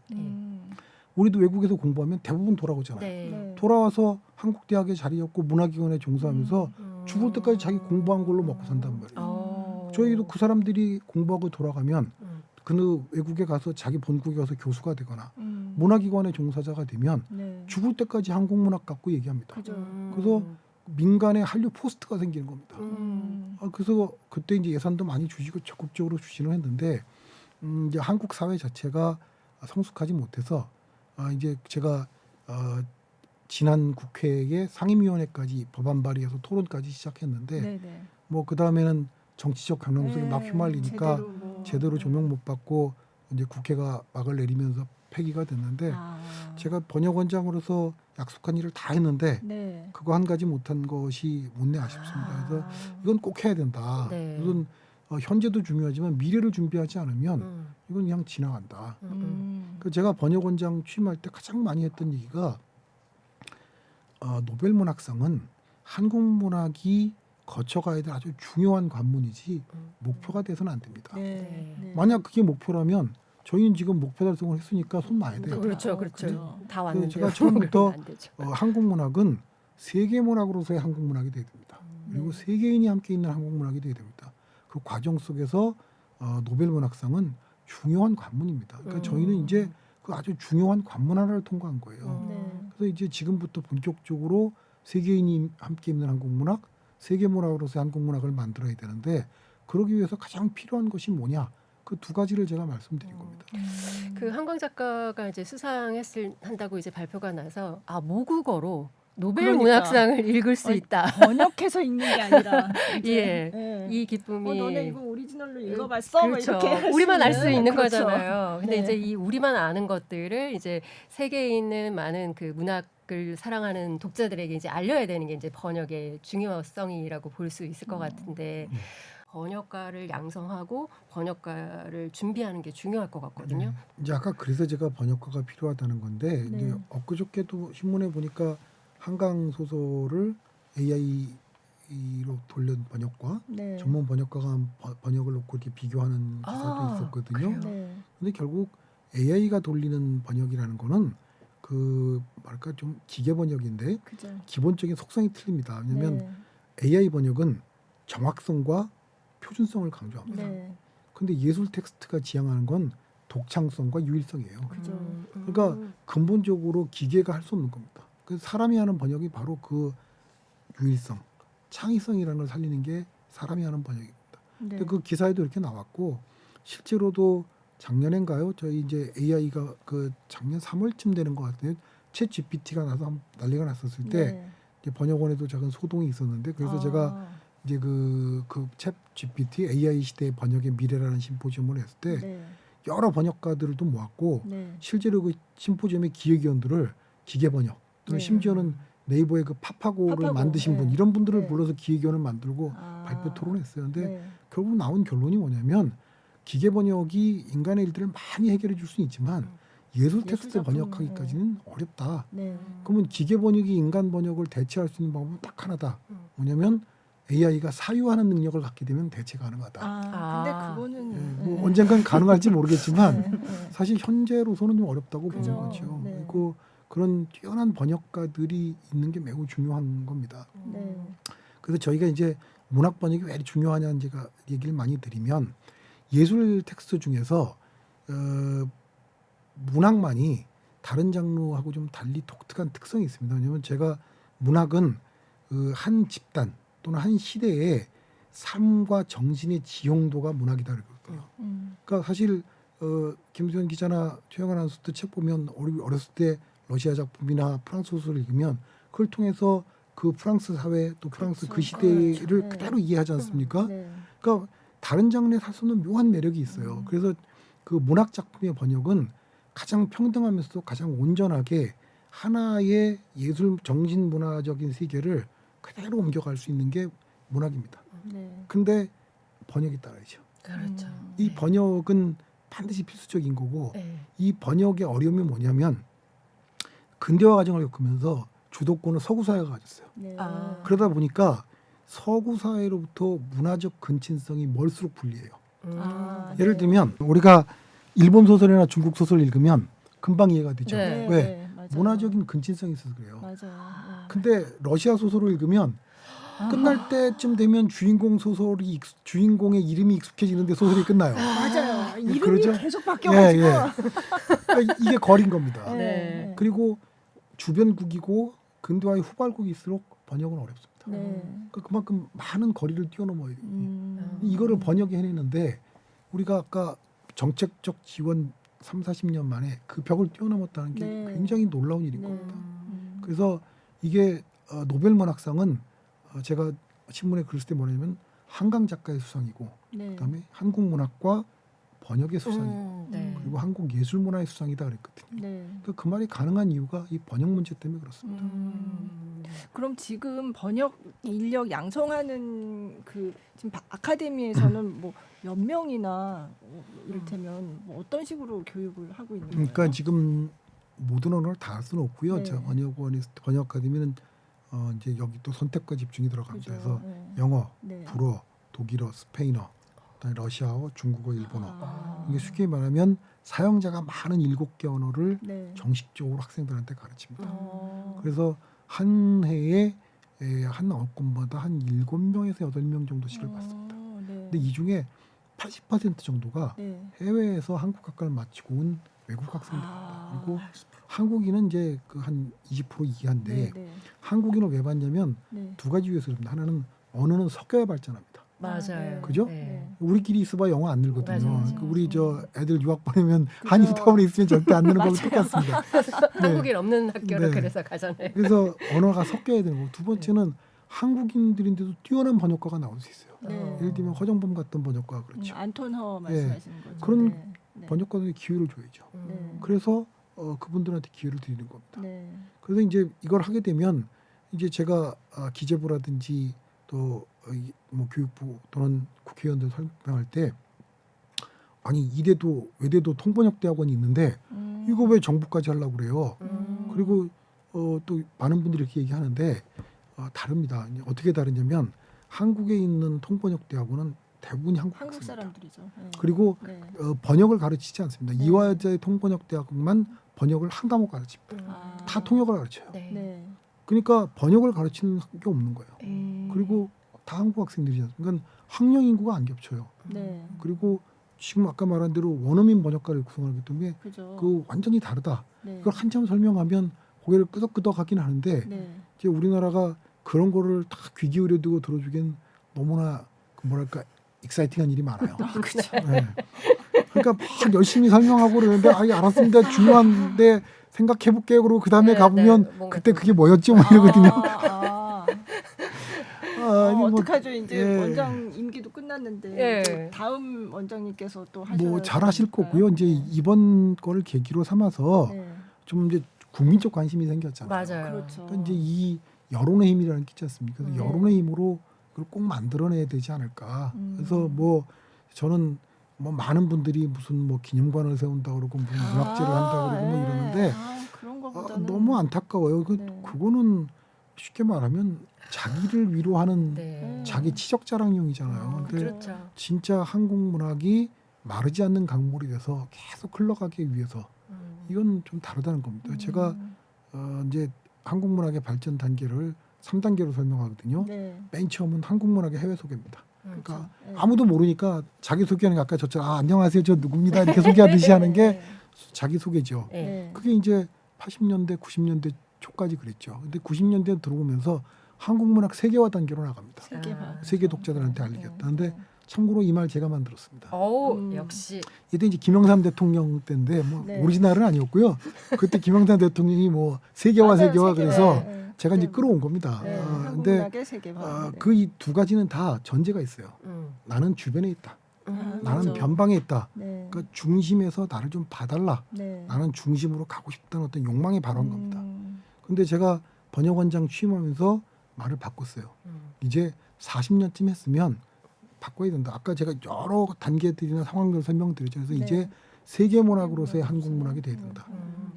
우리도 외국에서 공부하면 대부분 돌아오잖아요. 네. 돌아와서 한국 대학에 자리 잡고 문화기관에 종사하면서 음. 죽을 때까지 자기 공부한 걸로 먹고 산단 말이에요. 어. 저희도 그 사람들이 공부하고 돌아가면 음. 그 외국에 가서 자기 본국에 가서 교수가 되거나 문화기관의 종사자가 되면 네. 죽을 때까지 한국 문학 갖고 얘기합니다. 그죠. 그래서 민간의 한류 포스트가 생기는 겁니다. 음. 그래서 그때 이제 예산도 많이 주시고 적극적으로 주시는 했는데 이제 한국 사회 자체가 성숙하지 못해서 이제 제가 지난 국회에 상임위원회까지 법안 발의해서 토론까지 시작했는데 네, 네. 뭐 그 다음에는 정치적 강령성에 막 휘말리니까 제대로 조명 못 받고 이제 국회가 막을 내리면서 폐기가 됐는데 제가 번역원장으로서 약속한 일을 다 했는데 네. 그거 한 가지 못한 것이 못내 아쉽습니다. 그래서 이건 꼭 해야 된다. 네. 이건 현재도 중요하지만 미래를 준비하지 않으면 음. 이건 그냥 지나간다. 음. 그 제가 번역원장 취임할 때 가장 많이 했던 얘기가 노벨 문학상은 한국 문학이 거쳐가야 될 아주 중요한 관문이지 목표가 돼서는 안 됩니다. 네. 네. 만약 그게 목표라면 저희는 지금 목표 달성을 했으니까 손 놔야 돼요. 그렇죠, 그렇죠. 그렇죠. 다 왔는데 제가 처음부터 안 되죠. 한국 문학은 세계 문학으로서의 한국 문학이 돼야 됩니다. 그리고 세계인이 함께 있는 한국 문학이 돼야 됩니다. 그 과정 속에서 노벨 문학상은 중요한 관문입니다. 그러니까 저희는 이제 그 아주 중요한 관문 하나를 통과한 거예요. 네. 그래서 이제 지금부터 본격적으로 세계인이 함께 있는 한국 문학, 세계 문학으로서의 한국 문학을 만들어야 되는데 그러기 위해서 가장 필요한 것이 뭐냐? 그 두 가지를 제가 말씀드린 겁니다. 그 한광 작가가 이제 한다고 이제 발표가 나서 모국어로 노벨 그러니까. 문학상을 읽을 수 있다. 번역해서 읽는 게 아니라 예. 네. 이 기쁨이 너네 이거 오리지널로 읽어봤어? 뭐 그렇죠. 이렇게 할수 우리만 알 수 있는 그렇죠. 거잖아요. 근데 네. 이제 이 우리만 아는 것들을 이제 세계에 있는 많은 그 문학을 사랑하는 독자들에게 이제 알려야 되는 게 이제 번역의 중요성이라고 볼 수 있을 것 같은데 번역가를 양성하고 번역가를 준비하는 게 중요할 것 같거든요. 이제 아까 그래서 제가 번역가가 필요하다는 건데 네. 이제 엊그저께도 신문에 보니까 한강 소설을 AI로 돌린 번역과 네. 전문 번역가가 번역을 놓고 이렇게 비교하는 기사도 있었거든요. 그래요? 네. 근데 결국 AI가 돌리는 번역이라는 거는 그 뭐랄까 좀 기계 번역인데 그죠. 기본적인 속성이 틀립니다. 왜냐하면 네. AI 번역은 정확성과 표준성을 강조합니다. 네. 근데 예술 텍스트가 지향하는 건 독창성과 유일성이에요. 그죠. 그러니까 근본적으로 기계가 할 수 없는 겁니다. 그래서 사람이 하는 번역이 바로 그 유일성, 창의성이라는 걸 살리는 게 사람이 하는 번역입니다. 네. 근데 그 기사에도 이렇게 나왔고 실제로도 작년인가요? 저희 이제 AI가 그 작년 3월쯤 되는 것 같은데 챗 GPT가 나서 난리가 났었을 때 네. 이제 번역원에도 작은 소동이 있었는데 그래서 제가 이제 챗 GPT AI 시대의 번역의 미래라는 심포지엄을 했을 때 네. 여러 번역가들도 모았고 네. 실제로 그 심포지엄의 기획위원들을 기계 번역 또는 네. 심지어는 네이버의 그 파파고를 파파고, 만드신 분 네. 이런 분들을 네. 불러서 기획위원을 만들고 아. 발표 토론했어요. 근데 네. 결국 나온 결론이 뭐냐면 기계 번역이 인간의 일들을 많이 해결해 줄 수는 있지만 예술 텍스트 작품, 번역하기까지는 어렵다. 네. 그러면 기계 번역이 인간 번역을 대체할 수 있는 방법은 딱 하나다. 뭐냐면 AI가 사유하는 능력을 갖게 되면 대체 가능하다. 근데 아. 그거는 예, 뭐 언젠간 가능할지 모르겠지만 네, 네. 사실 현재로서는 좀 어렵다고 보는 그죠. 거죠. 네. 그리고 그런 뛰어난 번역가들이 있는 게 매우 중요한 겁니다. 네. 그래서 저희가 이제 문학 번역이 왜 중요하냐는 제가 얘기를 많이 드리면 예술 텍스트 중에서 문학만이 다른 장르하고 좀 달리 독특한 특성이 있습니다. 왜냐하면 제가 문학은 한 집단 또는 한 시대의 삶과 정신의 지용도가 문학이다 그러거든요. 그러니까 사실 김수현 기자나 최영환 아나운서도 책 보면 어렸을 때 러시아 작품이나 프랑스 소설을 읽으면 그걸 통해서 그 프랑스 사회 또 프랑스 그 그렇죠. 시대를 그렇죠. 네. 그대로 이해하지 않습니까? 네. 그러니까 다른 장르에 살 수 없는 묘한 매력이 있어요. 그래서 그 문학 작품의 번역은 가장 평등하면서도 가장 온전하게 하나의 예술 정신 문화적인 세계를 그대로 옮겨갈 수 있는 게 문학입니다. 네. 근데 번역이 따라야죠. 그렇죠. 이 번역은 반드시 필수적인 거고 네. 이 번역의 어려움이 뭐냐면 근대화 과정을 겪으면서 주도권을 서구 사회가 가졌어요. 네. 아. 그러다 보니까 서구 사회로부터 문화적 근친성이 멀수록 불리해요. 아, 예를 네. 들면 우리가 일본 소설이나 중국 소설 읽으면 금방 이해가 되죠. 네. 왜? 네, 맞아요. 문화적인 근친성이 있어서 그래요. 맞아요. 네. 근데 러시아 소설을 읽으면 끝날 때쯤 되면 주인공의 이름이 익숙해지는데 소설이 끝나요. 맞아요. 이름이 그러죠? 계속 바뀌어가지고. 그러니까 이게 거린 겁니다. 네. 그리고 주변국이고 근대화의 후발국일수록 번역은 어렵습니다. 네. 그러니까 그만큼 많은 거리를 뛰어넘어야 돼요. 음. 이거를 번역해 해내는데 우리가 아까 정책적 지원 30-40년 만에 그 벽을 뛰어넘었다는 게 네. 굉장히 놀라운 일인 네. 겁니다. 음. 그래서 이게 노벨 문학상은 제가 신문에 글을 쓸 때 뭐냐면 한강 작가의 수상이고 네. 그다음에 한국 문학과 번역의 수상이고 네. 그리고 한국 예술 문화의 수상이다 그랬거든요. 네. 그 말이 가능한 이유가 이 번역 문제 때문에 그렇습니다. 그럼 지금 번역 인력 양성하는 그 지금 아카데미에서는 뭐 몇 명이나 이를테면 뭐 어떤 식으로 교육을 하고 있는 거예요? 그러니까 지금 모든 언어를 다 할 수는 없고요. 네. 제가 번역 아카데미는 이제 여기 또 선택과 집중이 들어갑니다. 그죠. 그래서 네. 영어, 네. 불어, 독일어, 스페인어, 그다음에 러시아어, 중국어, 일본어. 아. 이게 쉽게 말하면 사용자가 많은 7개 언어를 네. 정식적으로 학생들한테 가르칩니다. 어. 그래서 한 해에 한 학번마다 한 7명에서 8명 정도씩을 받습니다. 네. 근데 이 중에 80% 정도가 네. 해외에서 한국 학과를 마치고 온 외국 학생들입니다. 아. 그리고 한국인은 이제 그 한 20% 이하인데 네. 네. 한국인을 왜 받냐면 네. 두 가지 이유에서 그럽니다. 하나는 언어는 섞여야 발전합니다. 맞아요. 그죠? 네. 우리끼리 있어봐 영어 안 늘거든요. 맞아요, 맞아요. 그 우리 저 애들 유학 보내면 그죠. 한인타운에 있으면 절대 안 느는 거랑 똑같습니다. 한국인 없는 학교를 네. 그래서 가잖아요. 그래서 언어가 섞여야 되는 거고 두 번째는 한국인들인데도 뛰어난 번역가가 나올 수 있어요. 네. 예를 들면 허정범 같은 번역가 그렇죠. 안톤허 말씀하시는 거죠. 그런 네. 네. 번역가들이 기회를 줘야죠. 네. 그래서 그분들한테 기회를 드리는 겁니다. 네. 그래서 이제 이걸 하게 되면 이제 제가 기재부라든지 또 뭐 교육부 또는 국회의원들 설명할 때 아니 이대도 외대도 통번역 대학원이 있는데 이거 왜 정부까지 하려고 그래요? 그리고 또 많은 분들이 이렇게 얘기하는데 다릅니다. 이제 어떻게 다르냐면 한국에 있는 통번역 대학원은 대부분이 한국 한국 학생입니다. 사람들이죠. 네. 그리고 네. 번역을 가르치지 않습니다. 네. 이화여자의 통번역 대학만 번역을 한 과목 가르칩니다. 아. 다 통역을 가르쳐요. 네. 네. 그러니까 번역을 가르치는 게 없는 거예요. 그리고 다 한국 학생들이잖아요. 그러니까 학령 인구가 안 겹쳐요. 네. 그리고 지금 아까 말한 대로 원어민 번역가를 구성하기 때문에 그죠. 그 완전히 다르다. 네. 그걸 한참 설명하면 고개를 끄덕끄덕 하긴 하는데 네. 이제 우리나라가 그런 거를 다 귀 기울여 두고 들어주기엔 너무나 그 뭐랄까 익사이팅한 일이 많아요. 그렇죠. 네. 그러니까 막 열심히 설명하고 그러는데 아, 예, 알았습니다. 중요한데 생각해볼게요. 그러고 그 다음에 네, 가보면 네, 뭔가 그때 좀- 그게 뭐였지 뭐 이러거든요. 아니, 뭐, 어떡하죠? 이제 예. 원장 임기도 끝났는데 예. 이제 다음 원장님께서 또 하셔야 뭐 잘하실 되니까. 거고요. 이제 이번 거를 계기로 삼아서 네. 좀 이제 국민적 관심이 생겼잖아요. 맞아요. 그렇죠. 그러니까 이제 이 여론의 힘이라는 게 있지 않습니까? 그래서 네. 여론의 힘으로 그걸 꼭 만들어내야 되지 않을까. 그래서 뭐 저는 뭐 많은 분들이 무슨 뭐 기념관을 세운다 그러고 무슨 문학제를 한다 그러고 뭐 이러는데 그런 아, 거보다는 너무 안타까워요. 네. 그거는 쉽게 말하면 자기를 위로하는 네. 자기 치적 자랑용이잖아요. 근데 그렇죠. 진짜 한국 문학이 마르지 않는 강물이 돼서 계속 흘러가기 위해서 이건 좀 다르다는 겁니다. 제가 이제 한국 문학의 발전 단계를 3단계로 설명하거든요. 네. 맨 처음은 한국 문학의 해외 소개입니다. 그러니까 네. 아무도 모르니까 자기 소개하는 게 아까 저처럼 안녕하세요 저 누굽니다 이렇게 소개하듯이 하는 게 자기 소개죠. 네. 네. 그게 이제 80년대 90년대 초까지 그랬죠. 근데 90년대 들어오면서 한국 문학 세계화 단계로 나갑니다. 세계화. 세계 독자들한테 알리겠다. 근데 네. 참고로 이 말 제가 만들었습니다. 어우 역시 이때 이제 김영삼 대통령 때인데 뭐 네. 오리지널은 아니었고요. 그때 김영삼 대통령이 뭐 세계화 맞아요, 세계화 세계화. 그래서 네. 제가 이제 네. 끌어온 겁니다. 네. 한국 근데 문학의 세계화. 네. 그 이 두 가지는 다 전제가 있어요. 나는 주변에 있다. 나는 맞아. 변방에 있다. 네. 그러니까 중심에서 나를 좀 봐달라. 네. 나는 중심으로 가고 싶다는 어떤 욕망이 발휘한 겁니다. 음. 근데 제가 번역원장 취임하면서 말을 바꿨어요. 이제 40년쯤 했으면 바꿔야 된다. 아까 제가 여러 단계들이나 상황들을 설명드렸죠. 그래서 네. 이제 세계문학으로서의 한국 문학이 돼야 된다.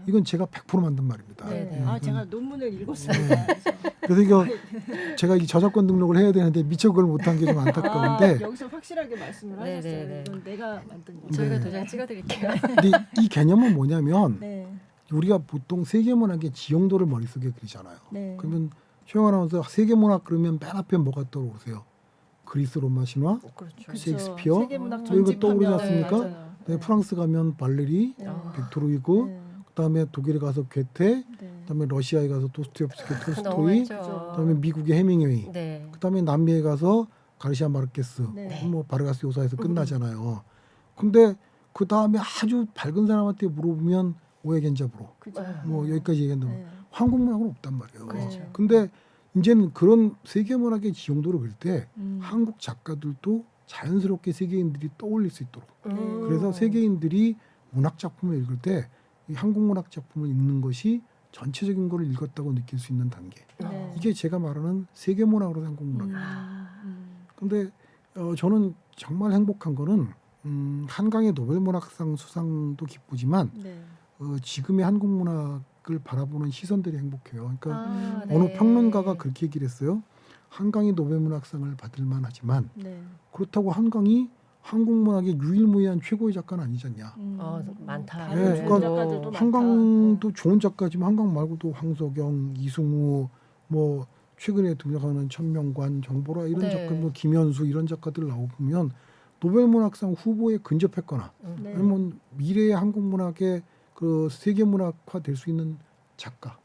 이건 제가 100% 만든 말입니다. 네, 네. 아, 제가 논문을 읽었습니다. 그래서 이거 제가 이 저작권 등록을 해야 되는데 미처 그걸 못한 게 좀 안타까운데 여기서 확실하게 말씀을 네, 하셨어요. 네, 네. 이건 내가 만든 거. 저희가 네. 도장 찍어드릴게요. 근데 이 개념은 뭐냐면 네. 우리가 보통 세계문학의 지형도를 머릿속에 그리잖아요. 네. 그러면 최영 아나운서 세계문학 그러면 맨 앞에 뭐가 떠오르세요? 그리스 로마 신화, 그렇죠. 그쵸. 셰익스피어, 세계문학 뭐 이거 전집하면 떠오르지 않습니까? 맞아요. 네, 프랑스 가면 발레리, 네. 빅토르 위고, 네. 그다음에 독일에 가서 괴테, 네. 그다음에 러시아에 가서 도스토옙스키, 톨스토이, 너무했죠. 그다음에 미국의 해밍웨이, 네. 그다음에 남미에 가서 가르시아 마르케스, 네. 뭐 바르가스 요사에서 끝나잖아요. 근데 그 다음에 아주 밝은 사람한테 물어보면 오에겐자브로, 그죠. 뭐 여기까지 얘기한다면 네. 한국 문학은 없단 말이에요. 그렇죠. 근데 이제는 그런 세계 문학의 지형도를 그릴 때 음. 한국 작가들도 자연스럽게 세계인들이 떠올릴 수 있도록 음. 그래서 세계인들이 문학 작품을 읽을 때 이 한국 문학 작품을 읽는 것이 전체적인 거를 읽었다고 느낄 수 있는 단계. 네. 이게 제가 말하는 세계 문학으로 한국 문학이에요. 근데 저는 정말 행복한 거는 한강의 노벨 문학상 수상도 기쁘지만 네. 지금의 한국 문학을 바라보는 시선들이 행복해요. 그러니까 아, 어느 네. 평론가가 그렇게 얘기를 했어요. 한강이 노벨 문학상을 받을 만하지만 네. 그렇다고 한강이 한국 문학의 유일무이한 최고의 작가는 아니지 않냐. 많다. 다른 네, 좋은 그러니까 작가들도 많다. 한강도 좋은 작가지만 한강 말고도 황석영, 이승우, 뭐 최근에 등장하는 천명관, 정보라 이런 네. 작가, 뭐 김현수 이런 작가들 나오면 노벨 문학상 후보에 근접했거나 네. 아니면 미래의 한국 문학의 그 세계 문학화 될 수 있는 작가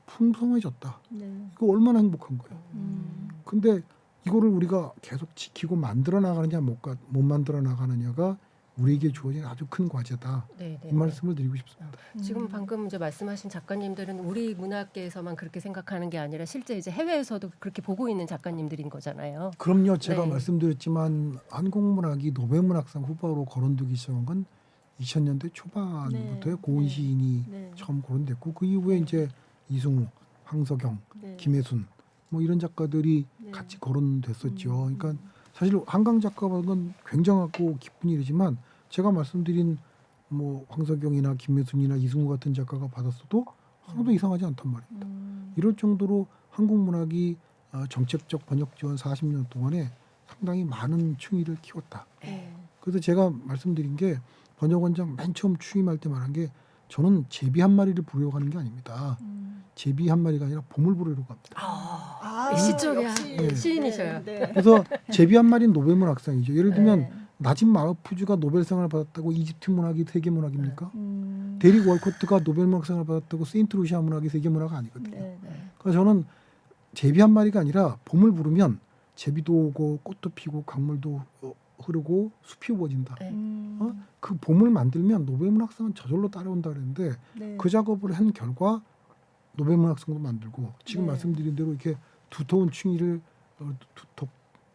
풍성해졌다. 네. 이거 얼마나 행복한 거예요. 음. 근데 이거를 우리가 계속 지키고 만들어 나가느냐 못 만들어 나가느냐가 우리에게 주어진 아주 큰 과제다. 네, 네, 이 말씀을 드리고 싶습니다. 지금 방금 이제 말씀하신 작가님들은 우리 문학계에서만 그렇게 생각하는 게 아니라 실제 이제 해외에서도 그렇게 보고 있는 작가님들인 거잖아요. 그럼요. 제가 네. 말씀드렸지만 한국 문학이 노벨 문학상 후보로 거론되기 시작한 건 2000년대 초반부터요. 네. 고은 네. 시인이 네. 처음 거론됐고 그 이후에 이제 이승우, 황석영, 네. 김혜순 뭐 이런 작가들이 네. 같이 거론됐었죠. 그러니까 사실 한강 작가는 굉장하고 기쁜 일이지만 제가 말씀드린 뭐 황석영이나 김혜순이나 이승우 같은 작가가 받았어도 하나도 이상하지 않단 말입니다. 이럴 정도로 한국 문학이 정책적 번역 지원 40년 동안에 상당히 많은 충의를 키웠다. 네. 그래서 제가 말씀드린 게 번역원장 맨 처음 취임할 때 말한 게 저는 제비 한 마리를 부르려고 하는 게 아닙니다. 제비 한 마리가 아니라 봄을 부르려고 합니다. 아, 시적이야. 역시. 네. 시인이셔요. 네. 그래서 제비 한 마리는 노벨 문학상이죠. 예를 들면 네. 나집 마흐푸즈가 노벨상을 받았다고 이집트 문학이 세계 문학입니까? 데릭 월코트가 노벨문학상을 받았다고 세인트 루시아 문학이 세계 문학 아니거든요. 네. 그래서 저는 제비 한 마리가 아니라 봄을 부르면 제비도 오고 꽃도 피고 강물도 흐르고 숲이 우거진다. 네. 그 봄을 만들면 노벨문학상은 저절로 따라온다 그랬는데 네. 그 작업을 한 결과 노벨문학상도 만들고 지금 네. 말씀드린 대로 이렇게 두터운 층위를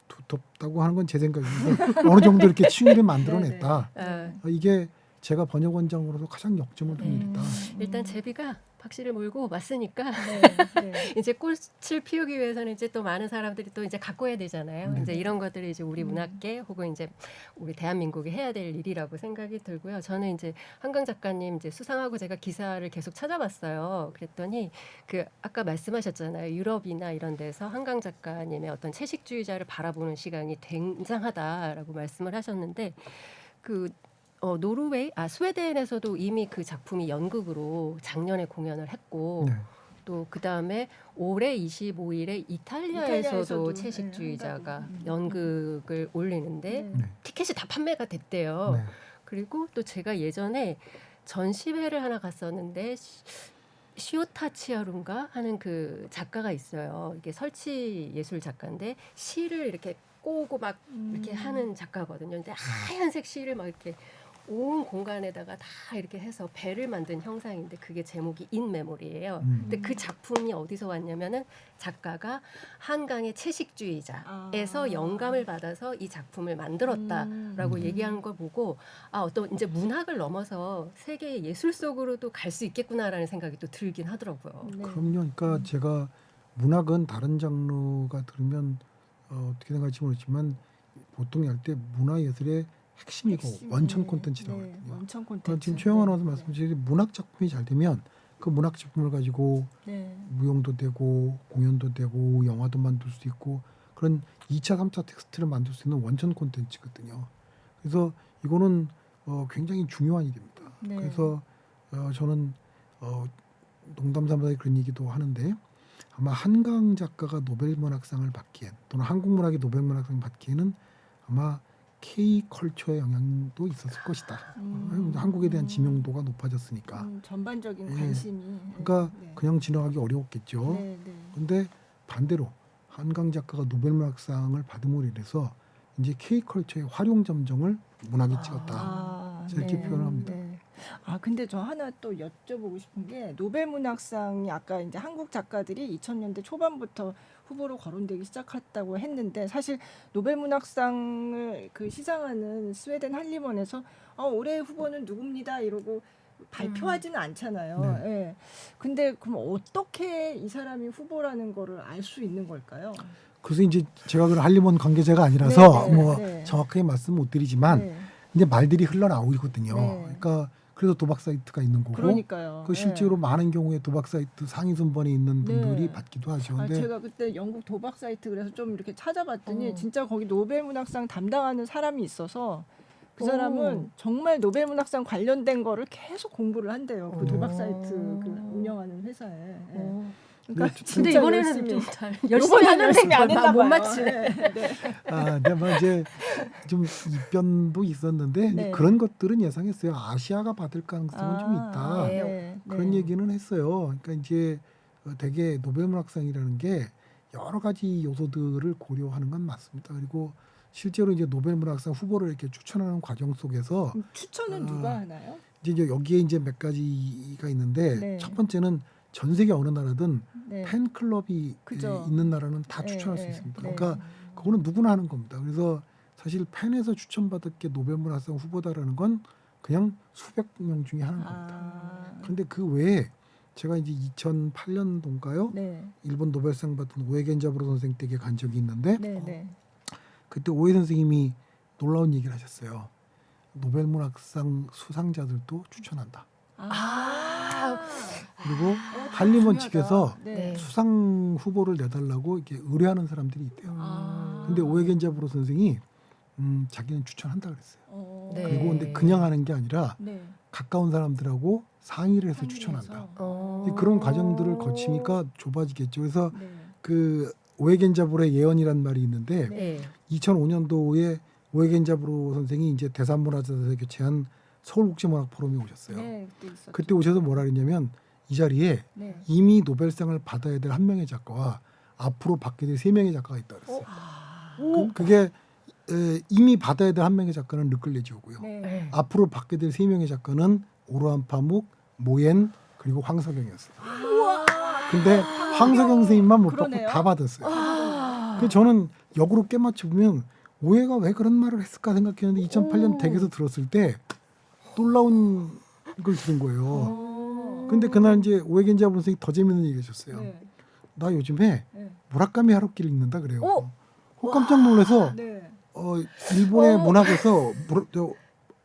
두텁다고 하는 건 제 생각인데 어느 정도 이렇게 층위를 만들어냈다. 이게 제가 번역원장으로서 가장 역점을 둔 일이다. 일단 제비가 박씨를 몰고 왔으니까 네. 네. 이제 꽃을 피우기 위해서는 이제 또 많은 사람들이 또 이제 가꿔야 되잖아요. 네. 이제 이런 것들이 이제 우리 문학계 혹은 이제 우리 대한민국이 해야 될 일이라고 생각이 들고요. 저는 이제 한강 작가님 이제 수상하고 제가 기사를 계속 찾아봤어요. 그랬더니 그 아까 말씀하셨잖아요. 유럽이나 이런 데서 한강 작가님의 어떤 채식주의자를 바라보는 시각이 굉장하다라고 말씀을 하셨는데 그 노르웨이, 스웨덴에서도 이미 그 작품이 연극으로 작년에 공연을 했고 네. 또 그 다음에 올해 25일에 이탈리아에서도 이탈리아에서도, 채식주의자가 네, 연극을 올리는데 네. 네. 티켓이 다 판매가 됐대요. 네. 그리고 또 제가 예전에 전시회를 하나 갔었는데 시오타치아룬가 하는 그 작가가 있어요. 이게 설치 예술 작가인데 시를 이렇게 꼬고 막 이렇게 하는 작가거든요. 근데 하얀색 시를 막 이렇게 온 공간에다가 다 이렇게 해서 배를 만든 형상인데 그게 제목이 인 메모리예요. 근데 그 작품이 어디서 왔냐면은 작가가 한강의 채식주의자에서 영감을 받아서 이 작품을 만들었다라고 얘기하는 걸 보고 어떤 이제 문학을 넘어서 세계의 예술 속으로도 갈 수 있겠구나라는 생각이 또 들긴 하더라고요. 네. 그럼요. 그러니까 제가 문학은 다른 장르가 들으면 어떻게 생각할지 모르지만 보통 할 때 문화예술의 핵심이고 원천 콘텐츠라고 네. 하거든요. 원천 그러니까 콘텐츠. 지금 최영환 아나운서 네. 말씀하신 문학 작품이 잘 되면 그 문학 작품을 가지고 네. 무용도 되고 공연도 되고 영화도 만들 수 있고 그런 2차, 3차 텍스트를 만들 수 있는 원천 콘텐츠거든요. 그래서 이거는 굉장히 중요한 일입니다. 네. 그래서 저는 농담삼아 그런 얘기도 하는데 아마 한강 작가가 노벨문학상을 받기엔 또는 한국문학이 노벨문학상을 받기에는 아마 K컬처의 영향도 있었을 것이다. 한국에 대한 지명도가 높아졌으니까. 전반적인 예. 관심이. 그러니까 네. 그냥 지나가기 어려웠겠죠. 네. 네. 그런데 반대로 한강 작가가 노벨문학상을 받음으로 인해서 이제 K컬처의 활용 점정을 문학이 찍었다. 이렇게 표현을 합니다. 네. 근데 저 하나 또 여쭤보고 싶은 게 노벨문학상이 아까 이제 한국 작가들이 2000년대 초반부터 후보로 거론되기 시작했다고 했는데 사실 노벨문학상을 그 시상하는 스웨덴 한림원에서 올해 후보는 누굽니다 이러고 발표하지는 않잖아요. 네. 예. 근데 그럼 어떻게 이 사람이 후보라는 거를 알 수 있는 걸까요? 그래서 이제 제가 그 한림원 관계자가 아니라서 네, 뭐 네. 정확하게 말씀 못 드리지만 네. 이제 말들이 흘러나오거든요. 네. 그러니까 그래서 도박 사이트가 있는 거고 그러니까요. 그 실제로 네. 많은 경우에 도박 사이트 상위 순번에 있는 분들이 네. 받기도 하죠. 근데 제가 그때 영국 도박 사이트 그래서 좀 이렇게 찾아봤더니 어. 진짜 거기 노벨문학상 담당하는 사람이 있어서 그 오. 사람은 정말 노벨문학상 관련된 거를 계속 공부를 한대요. 그 오. 도박 사이트 그 운영하는 회사에. 예. 그러니까 근데 근데 진짜 이번에는 열심히. 좀 잘 요번에는 열심히 하는데 열심히 안 했나 못 봐요. 맞추네. 네. 근데 뭐 이제 좀 입변도 있었는데 네. 그런 것들은 예상했어요. 아시아가 받을 가능성은 좀 있다. 네. 그런 얘기는 했어요. 그러니까 이제 되게 노벨문학상이라는 게 여러 가지 요소들을 고려하는 건 맞습니다. 그리고 실제로 이제 노벨문학상 후보를 이렇게 추천하는 과정 속에서 추천은 누가 하나요? 이제 여기에 이제 몇 가지가 있는데 네. 첫 번째는 전 세계 어느 나라든 네. 팬클럽이 그죠. 있는 나라는 다 네, 추천할 수 네, 있습니다. 네. 그러니까 그거는 누구나 하는 겁니다. 그래서 사실 팬에서 추천받을 게 노벨문학상 후보다라는 건 그냥 수백 명 중에 하나인 겁니다. 그런데 그 외에 제가 이제 2008년도인가요? 네. 일본 노벨상 받은 오에 겐자부로 선생 댁에 간 적이 있는데 네. 네. 그때 오에 선생님이 놀라운 얘기를 하셨어요. 노벨문학상 수상자들도 추천한다. 그리고 한림원 측에서 네. 수상 후보를 내달라고 이렇게 의뢰하는 사람들이 있대요. 근데 오에 겐자부로 선생이 자기는 추천한다 그랬어요. 네. 그리고 근데 그냥 하는 게 아니라 네. 가까운 사람들하고 상의를 해서 추천한다. 근데 그런 과정들을 거치니까 좁아지겠죠. 그래서 네. 그 오에 겐자부로의 예언이란 말이 있는데 네. 2005년도에 오에겐자브로 선생이 이제 대산문화자들에 교체한 서울국제문학 포럼에 오셨어요. 네, 그때 있었죠. 그때 오셔서 뭐라 그랬냐면 이 자리에 네. 이미 노벨상을 받아야 될 한 명의 작가와 앞으로 받게 될 세 명의 작가가 있다 그랬어요. 그게 이미 받아야 될 한 명의 작가는 르클레지오고요. 네. 네. 앞으로 받게 될 세 명의 작가는 오르안 파묵, 모옌 그리고 황석영이었어요. 근데 황석영 선생님만 못 받고 그러네요. 다 받았어요. 그래서 저는 역으로 깨맞춰 보면 오해가 왜 그런 말을 했을까 생각했는데 2008년 댁에서 들었을 때 놀라운 걸 들은 거예요. 근데 그날 이제 오에겐자브 선생이 더 재밌는 얘기 하셨어요. 네. 나 요즘에 네. 무라카미 하루키를 읽는다 그래요. 오! 깜짝 놀라서 네. 일본의 문학에서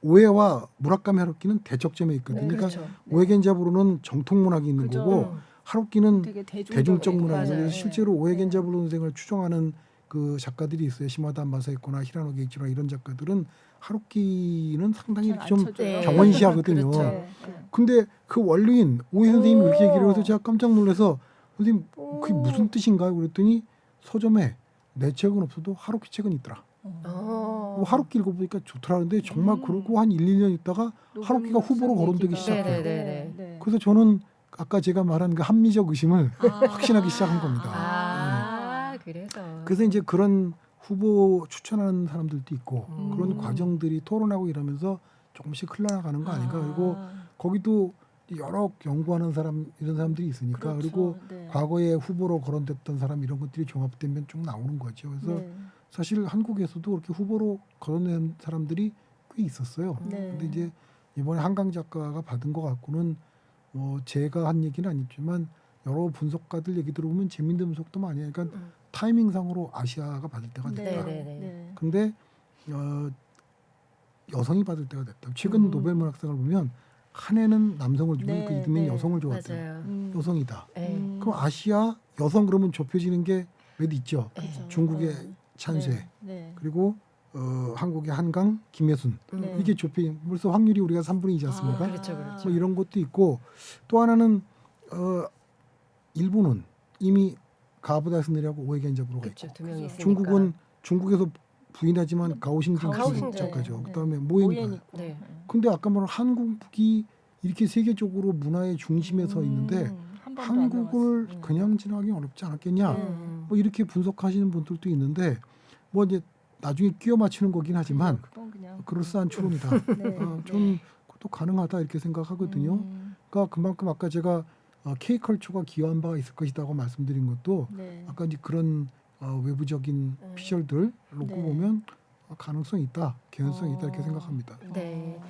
오해와 무라카미 하루키는 대척점에 있거든요. 네, 그러니까 그렇죠. 오에겐자브로는 정통 문학이 있는 그죠. 거고 하루키는 되게 대중적 문학이에요. 맞아요. 그래서 실제로 오에겐자브로 선생을 추종하는 그 작가들이 있어요. 시마다 마사이코나 히라노 게이치나 이런 작가들은 하루키는 상당히 잘안 좀 쳐줘요. 네. 경원시하거든요. 그렇죠. 네. 네. 근데 그 원류인 오해 선생님이 오. 그렇게 얘기를 해서 제가 깜짝 놀라서 선생님 그게 무슨 뜻인가요? 그랬더니 서점에 내 책은 없어도 하루키 책은 있더라. 뭐 하루키 읽어보니까 좋더라는데 정말 그러고 한 1, 2년 있다가 하루키가 후보로 거론되기 시작해요. 네네네. 그래서 저는 아까 제가 말한 그 합리적 의심을 확신하기 시작한 겁니다. 그래서. 그래서 이제 그런 후보 추천하는 사람들도 있고 음. 그런 과정들이 토론하고 이러면서 조금씩 흘러나가는 거 아닌가. 그리고 거기도 여러 연구하는 사람 이런 사람들이 있으니까 그렇죠. 그리고 네. 과거에 후보로 거론됐던 사람 이런 것들이 종합되면 쭉 나오는 거죠. 그래서 네. 사실 한국에서도 그렇게 후보로 거론된 사람들이 꽤 있었어요. 네. 근데 이제 이번에 한강 작가가 받은 것 갖고는 뭐 제가 한 얘기는 아니지만 여러 분석가들 얘기 들어보면 재밌는 분석도 많이 해요. 그러니까 타이밍상으로 아시아가 받을 때가 네. 됐다. 네네네. 네. 근데 여성이 받을 때가 됐다. 최근 노벨 문학상을 보면 한 해는 남성을 주고 네, 그 이듬해는 네. 여성을 줬대요. 맞아요. 여성이다. 네. 그럼 아시아 여성 그러면 좁혀지는 게 몇 있죠. 그렇죠. 중국의 네. 찬쇠 네. 네. 그리고 한국의 한강 김혜순 네. 이게 좁혀 벌써 확률이 우리가 3분의 2지 않습니까? 그렇죠, 그렇죠. 뭐 이런 것도 있고 또 하나는 일본은 이미 가부다스네리하고 오에겐자부로가 그렇죠. 있고 두 명이 있으니까. 중국은 중국에서 부인하지만 가오싱진 가오싱진. 작가죠. 네. 그다음에 모엔 모엔가. 있고. 네. 근데 아까 말한 한국이 이렇게 세계적으로 문화의 중심에 서 있는데 한 번도 안 한국을 나왔어요. 그냥 지나가기 어렵지 않았겠냐? 뭐 이렇게 분석하시는 분들도 있는데 뭐 이제 나중에 끼워 맞추는 거긴 하지만 그건 그냥 그럴싸한 추론이다. 네. 좀 그것도 가능하다 이렇게 생각하거든요. 그러니까 그만큼 아까 제가 K컬처가 기여한 바가 있을 것이라고 말씀드린 것도 네. 아까 이제 그런 외부적인 피셜들 놓고 네. 보면 가능성이 있다, 개연성이 있다 이렇게 생각합니다. 네.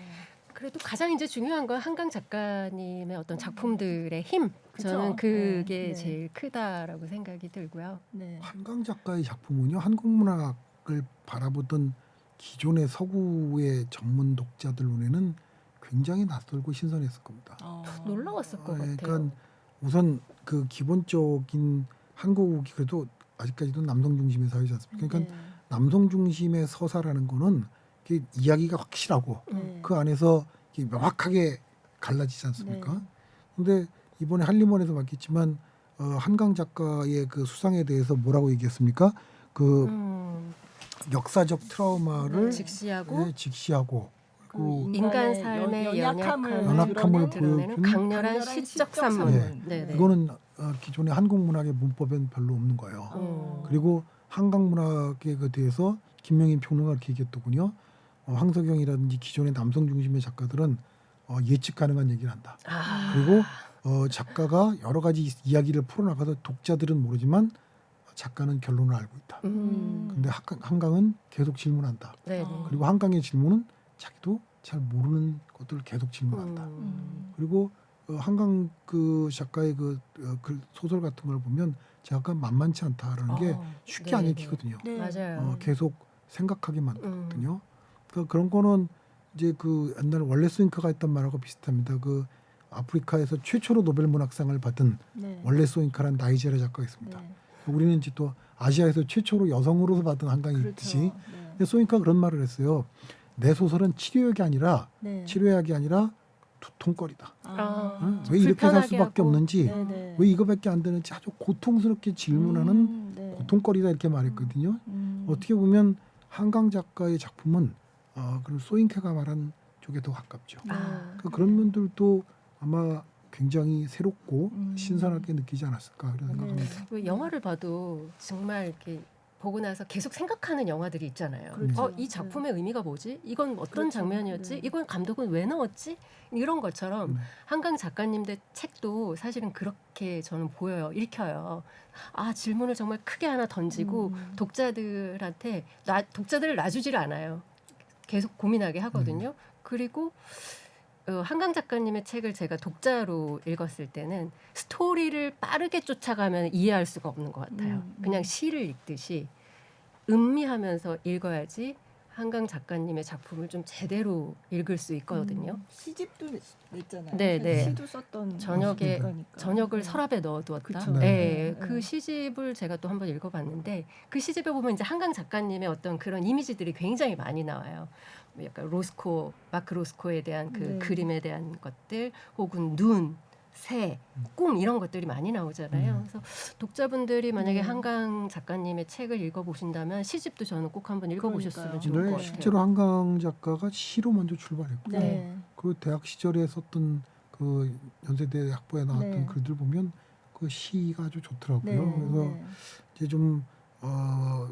그래도 가장 이제 중요한 건 한강 작가님의 어떤 작품들의 힘. 그쵸? 저는 그게 네. 제일 크다라고 생각이 들고요. 네. 한강 작가의 작품은요, 한국 문학을 바라보던 기존의 서구의 전문 독자들 눈에는 굉장히 낯설고 신선했을 겁니다. 놀라웠을 것 같아요. 그러니까 우선 그 기본적인 한국이 그래도 아직까지도 남성 중심의 사회지 않습니까? 그러니까 남성 중심의 서사라는 거는 이게 이야기가 확실하고 네. 그 안에서 이게 명확하게 갈라지지 않습니까? 네. 근데 이번에 한림원에서 봤겠지만 한강 작가의 그 수상에 대해서 뭐라고 얘기했습니까? 그 역사적 트라우마를 직시하고 직시하고 그 인간 삶의 연약함을 드러내는 보여준 강렬한 시적 산문. 네. 네네. 이거는 기존의 한국 문학의 문법엔 별로 없는 거예요. 그리고 한강 문학에 대해서 김명인 평론가가 이렇게 얘기했더군요. 황석영이라든지 기존의 남성 중심의 작가들은 예측 가능한 얘기를 한다. 그리고 작가가 여러 가지 이야기를 풀어나가서 독자들은 모르지만 작가는 결론을 알고 있다. 근데 한강은 계속 질문한다. 네네. 그리고 한강의 질문은 자기도 잘 모르는 것들을 계속 질문한다. 그리고 한강 그 작가의 그 소설 같은 걸 보면 작가 만만치 않다라는 게 쉽게 안 네네. 읽히거든요. 네. 맞아요. 계속 생각하게 만들거든요. 그런 거는 이제 그 옛날 월레스 잉크가 했던 말하고 비슷합니다. 그 아프리카에서 최초로 노벨 문학상을 받은 네. 월레스 잉크라는 나이지리아 작가가 있습니다. 네. 우리는 이제 또 아시아에서 최초로 여성으로서 받은 한강이 그렇죠. 있듯이 네. 근데 소잉크가 그런 말을 했어요. 내 소설은 치료약이 아니라 네. 치료약이 아니라 두통거리다. 아, 왜 이렇게 살 불편하게 수밖에 하고. 없는지 네네. 왜 이거밖에 안 되는지 아주 고통스럽게 질문하는 네. 고통거리다 이렇게 말했거든요. 음. 어떻게 보면 한강 작가의 작품은 그런 소잉케가 말한 쪽에 더 가깝죠. 아, 그런 분들도 아마 굉장히 새롭고 음. 신선하게 느끼지 않았을까 그런 생각합니다. 왜 영화를 봐도 정말 이렇게 보고 나서 계속 생각하는 영화들이 있잖아요. 그렇죠. 이 작품의 의미가 뭐지? 이건 어떤 그렇죠. 장면이었지? 네. 이건 감독은 왜 넣었지? 이런 것처럼 네. 한강 작가님들 책도 사실은 그렇게 저는 보여요. 읽혀요. 질문을 정말 크게 하나 던지고 독자들한테 독자들을 놔주지를 않아요. 계속 고민하게 하거든요. 그리고 한강 작가님의 책을 제가 독자로 읽었을 때는 스토리를 빠르게 쫓아가면 이해할 수가 없는 것 같아요. 그냥 시를 읽듯이 음미하면서 읽어야지 한강 작가님의 작품을 좀 제대로 읽을 수 있거든요. 시집도 냈잖아요. 네, 네. 시도 썼던 저녁에 작가니까. 저녁을 네. 서랍에 넣어두었다. 그쵸. 네, 네, 그 네. 시집을 제가 또 한번 읽어봤는데 그 시집에 보면 이제 한강 작가님의 어떤 그런 이미지들이 굉장히 많이 나와요. 약간 마크 로스코에 대한 그 네. 그림에 대한 것들, 혹은 눈, 새, 꿈 이런 것들이 많이 나오잖아요. 그래서 독자분들이 만약에 한강 작가님의 책을 읽어보신다면 시집도 저는 꼭 한번 읽어보셨으면 그러니까요. 좋을 네, 것 같아요. 실제로 한강 작가가 시로 먼저 출발했고요. 네. 그 대학 시절에 썼던 그 연세대 학부에 나왔던 네. 글들 보면 그 시가 아주 좋더라고요. 네. 그래서 네. 이제 좀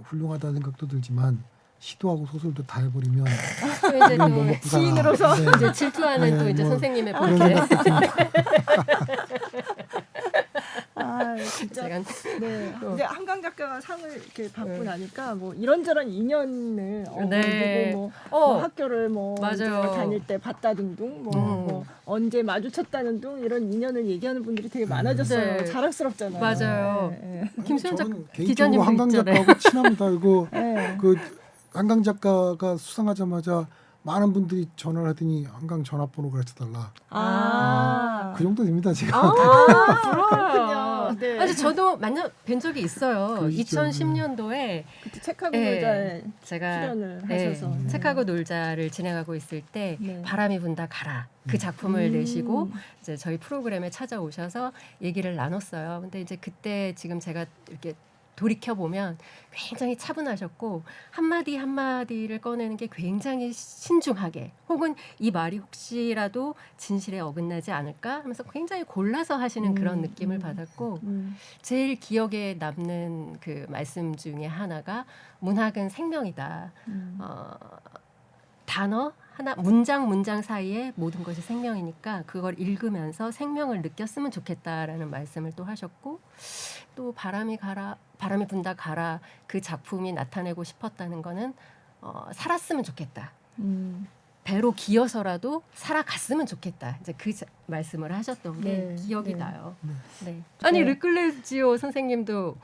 훌륭하다는 생각도 들지만 시도하고 소설도 다 해버리면 또 이제 우리는 뭐 또 먹고 살아. 시인으로서 네. 이제 질투하는 네, 또 이제 뭐 선생님의 그런 본질. 생각도 듭니다. 진짜. 제가 네. 또. 이제 한강 작가가 상을 이렇게 받고 네. 나니까 뭐 이런저런 인연을 네. 뭐 어, 학교를 뭐 맞아요. 이제 다닐 때 봤다든 둥, 뭐 언제 마주쳤다는 둥 이런 인연을 얘기하는 분들이 되게 많아졌어요. 네. 자랑스럽잖아요. 맞아요. 네. 김수현 저는 기자님도 개인적으로 한강 있잖아요. 작가하고 친합니다. 이거 네. 그 한강 작가가 수상하자마자 많은 분들이 전화를 하더니 한강 전화번호 가르쳐달라. 그 정도 됩니다 제가. 그렇군요. 네. 아니 저도 만나 뵌 적이 있어요. 그러시죠. 2010년도에 그때 책하고 네. 놀자에 제가 출연을 네, 하셔서 책하고 놀자를 진행하고 있을 때 네. 바람이 분다 가라 그 작품을 음. 내시고 이제 저희 프로그램에 찾아오셔서 얘기를 나눴어요. 근데 이제 그때 지금 제가 이렇게 돌이켜 보면 굉장히 차분하셨고 한마디 한마디를 꺼내는 게 굉장히 신중하게, 혹은 이 말이 혹시라도 진실에 어긋나지 않을까 하면서 굉장히 골라서 하시는 그런 느낌을 받았고, 제일 기억에 남는 그 말씀 중에 하나가 문학은 생명이다. 단어 하나, 문장 사이에 모든 것이 생명이니까 그걸 읽으면서 생명을 느꼈으면 좋겠다라는 말씀을 또 하셨고, 또 바람이 분다 가라 그 작품이 나타내고 싶었다는 거는 살았으면 좋겠다. 배로 기어서라도 살아갔으면 좋겠다. 이제 그 말씀을 하셨던 게 네, 기억이 네. 나요. 네. 아니 네. 르클레지오 선생님도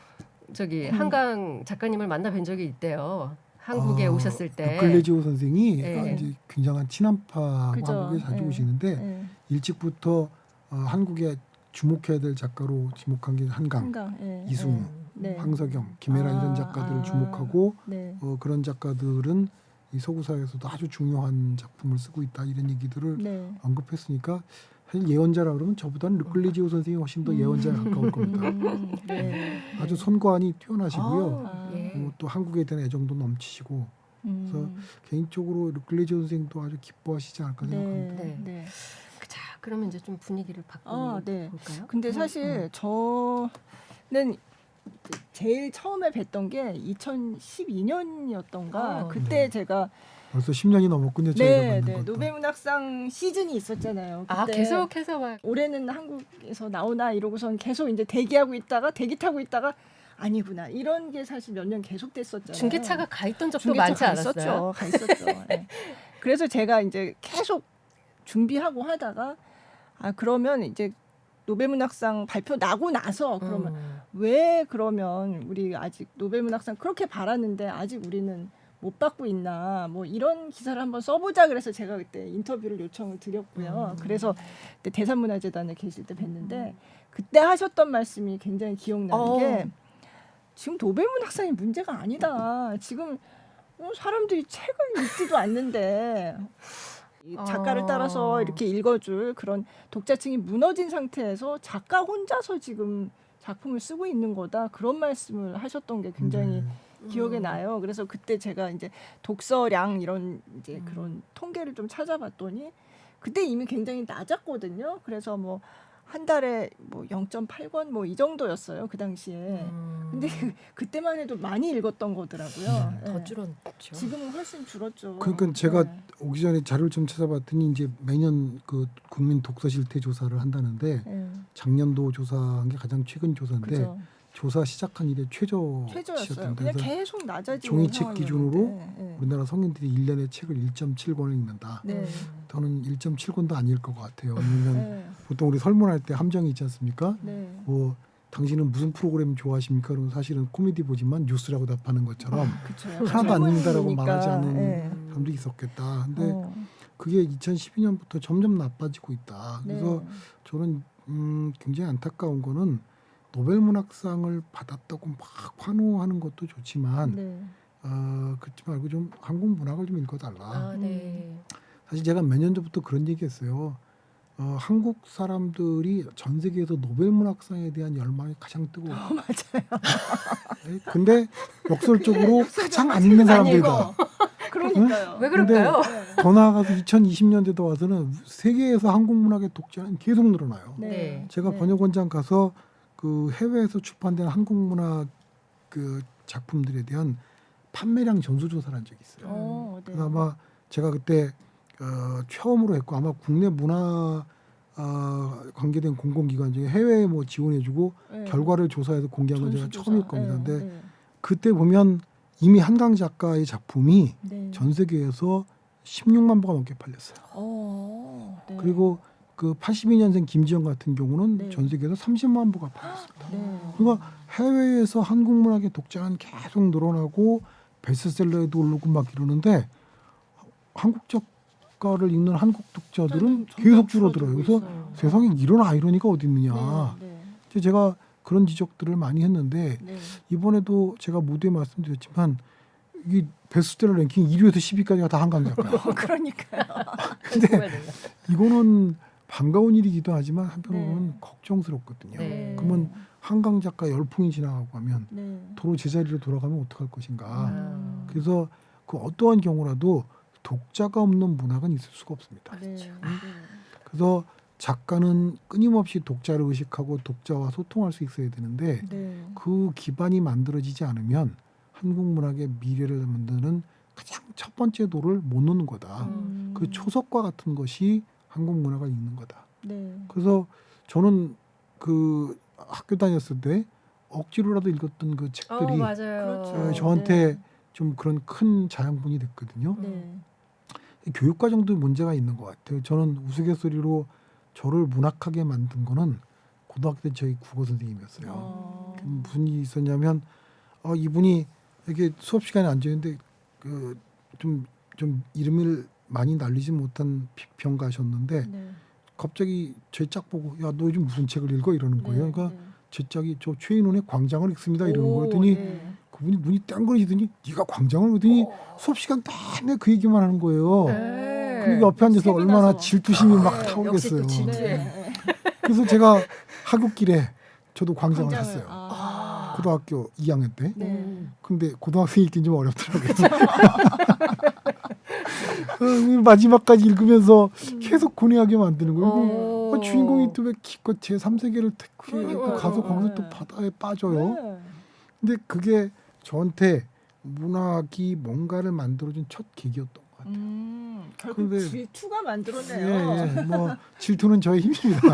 저기 한강 작가님을 만나 뵌 적이 있대요. 한국에 오셨을 때. 글레지오 선생이 네. 이제 굉장한 친한파고 그죠. 한국에 자주 네. 오시는데 네. 일찍부터 한국에 주목해야 될 작가로 지목한 게 한강, 네. 이승우, 네. 황석영, 김혜란 이런 작가들을 주목하고 네. 그런 작가들은 이 서구 사회에서도 아주 중요한 작품을 쓰고 있다 이런 얘기들을 네. 언급했으니까 사실 예언자라 그러면 저보다는 르클레지오 선생이 훨씬 더 예언자에 가까울 겁니다. 네. 아주 선관이 뛰어나시고요. 아, 예. 또 한국에 대한 애정도 넘치시고 그래서 개인적으로 르클레지오 선생도 아주 기뻐하시지 않을까 생각합니다. 네. 네. 자, 그러면 이제 좀 분위기를 바꿔 네. 볼까요? 근데 사실 저는 제일 처음에 뵀던 게 2012년이었던가 그때 네. 제가 벌써 10년이 넘었군요. 저희가 만난 것도. 노벨문학상 시즌이 있었잖아요. 그때 계속해서 막 올해는 한국에서 나오나 이러고선 계속 이제 대기 타고 있다가 아니구나 이런 게 사실 몇 년 계속 됐었잖아요. 중계차가 가 있던 적도 중계차 많지 않았어요? 가 있었죠. 네. 그래서 제가 이제 계속 준비하고 하다가 그러면 이제 노벨문학상 발표 나고 나서 그러면 왜 그러면 우리 아직 노벨문학상 그렇게 바랐는데 아직 우리는 못 받고 있나 뭐 이런 기사를 한번 써보자 그래서 제가 그때 인터뷰를 요청을 드렸고요. 그래서 그때 대산문화재단에 계실 때 뵀는데 그때 하셨던 말씀이 굉장히 기억나는 게 지금 노벨문학상이 문제가 아니다. 지금 사람들이 책을 읽지도 않는데 이 작가를 따라서 이렇게 읽어줄 그런 독자층이 무너진 상태에서 작가 혼자서 지금 작품을 쓰고 있는 거다. 그런 말씀을 하셨던 게 굉장히 기억에 나요. 그래서 그때 제가 이제 독서량 이런 이제 그런 통계를 좀 찾아봤더니 그때 이미 굉장히 낮았거든요. 그래서 뭐 한 달에 뭐 0.8권 뭐 이 정도였어요. 그 당시에. 근데 그때만 해도 많이 읽었던 거더라고요. 더 예. 줄었죠. 지금은 훨씬 줄었죠. 그러니까 제가 네. 오기 전에 자료를 좀 찾아봤더니 이제 매년 그 국민 독서 실태 조사를 한다는데 예. 작년도 조사한 게 가장 최근 조사인데 그죠. 조사 시작한 이래 최저였어요. 최저치였던데 그냥 그래서 계속 낮아지는 종이책 상황이었는데. 기준으로 예. 우리나라 성인들이 1년에 책을 1.7권을 읽는다. 네. 저는 1.7권도 아닐 것 같아요. 왜냐면 네. 보통 우리 설문할 때 함정이 있지 않습니까? 네. 뭐 당신은 무슨 프로그램 좋아하십니까? 그러면 사실은 코미디 보지만 뉴스라고 답하는 것처럼 그쵸. 하나도 안 읽는다라고 전문이니까. 말하지 않은 예. 사람도 있었겠다. 근데 어. 그게 2012년부터 점점 나빠지고 있다. 그래서 네. 저는 굉장히 안타까운 거는 노벨 문학상을 받았다고 막 환호하는 것도 좋지만 네. 그렇지 말고 좀 한국 문학을 좀 읽어달라. 아, 네. 사실 제가 몇 년 전부터 그런 얘기했어요. 한국 사람들이 전 세계에서 노벨 문학상에 대한 열망이 가장 뜨거워. 맞아요. 근데 역설적으로 가장 안 읽는 사람들이다. 아니고. 그러니까요. 왜 그럴까요? 네. 더 나아가서 2020년대도 와서는 세계에서 한국 문학의 독자는 계속 늘어나요. 네. 제가 네. 번역원장 가서 그 해외에서 출판된 한국 문학 그 작품들에 대한 판매량 전수조사를 한 적이 있어요. 네. 그래서 아마 제가 그때 처음으로 했고 아마 국내 문화 관계된 공공기관 중에 해외에 뭐 지원해주고 네. 결과를 조사해서 공개한 건 제가 전수조사. 처음일 겁니다. 네. 근데 그때 보면 이미 한강 작가의 작품이 네. 전 세계에서 16만 부가 넘게 팔렸어요. 네. 그리고 그 82년생 김지영 같은 경우는 네. 전 세계에서 30만 부가 팔렸습니다. 네. 그러니까 해외에서 한국 문학의 독자는 계속 늘어나고 베스트셀러에도 오르고 막 이러는데 한국 작가를 읽는 한국 독자들은 계속 줄어들어요. 그래서 세상에 이런 아이러니가 어디 있느냐. 네. 제가 그런 지적들을 많이 했는데 네. 이번에도 제가 모두에 말씀드렸지만 이 베스트셀러 랭킹 1위에서 10위까지가 다 한강 작가예요. 그러니까요. 근데 이거는 반가운 일이기도 하지만 한편으로는 네. 걱정스럽거든요. 네. 그러면 한강 작가 열풍이 지나가고 하면 네. 도로 제자리로 돌아가면 어떡할 것인가. 그래서 음. 그 어떠한 경우라도 독자가 없는 문학은 있을 수가 없습니다. 네. 그래서 작가는 끊임없이 독자를 의식하고 독자와 소통할 수 있어야 되는데 네. 그 기반이 만들어지지 않으면 한국 문학의 미래를 만드는 가장 첫 번째 도를 못 놓는 거다. 그 초석과 같은 것이 한국 문학을 읽는 거다. 네. 그래서 저는 그 학교 다녔을 때 억지로라도 읽었던 그 책들이 맞아요. 그렇죠. 저한테 네. 좀 그런 큰 자양분이 됐거든요. 네. 교육 과정도 문제가 있는 것 같아요. 저는 우스갯소리로 저를 문학하게 만든 거는 고등학교 때 저희 국어 선생님이었어요. 무슨 일이 있었냐면 이분이 이렇게 수업 시간에 앉아 있는데 그 좀 이름을 많이 날리지 못한 비평가셨는데 네. 갑자기 제 짝 보고 야 너 요즘 무슨 책을 읽어 이러는 거예요. 그러니까 네. 제 짝이 저 최인훈의 광장을 읽습니다 이러는 거예요. 그랬더니 네. 그분이 눈이 땡그러지더니 네가 광장을 그러더니 수업 시간 내내 그 얘기만 하는 거예요. 네. 그리고 옆에 앉아서 세미나서. 얼마나 질투심이 막 네, 역시 또 타오겠어요. 질투. 네. 그래서 제가 하굣길에 저도 광장을 광장을- 갔어요. 아. 고등학교 2학년 때. 네. 근데 고등학생 읽긴 좀 어렵더라고요. 마지막까지 읽으면서 계속 고뇌하게 만드는 거예요. 주인공이 또 왜 기껏 제 3세계를 그러니까요. 가서 거기서 또 네. 바다에 빠져요. 네. 근데 그게 저한테 문학이 뭔가를 만들어준 첫 계기였던 것 같아요. 결국 근데- 질투가 만들었네요. 예. 뭐 질투는 저의 힘입니다.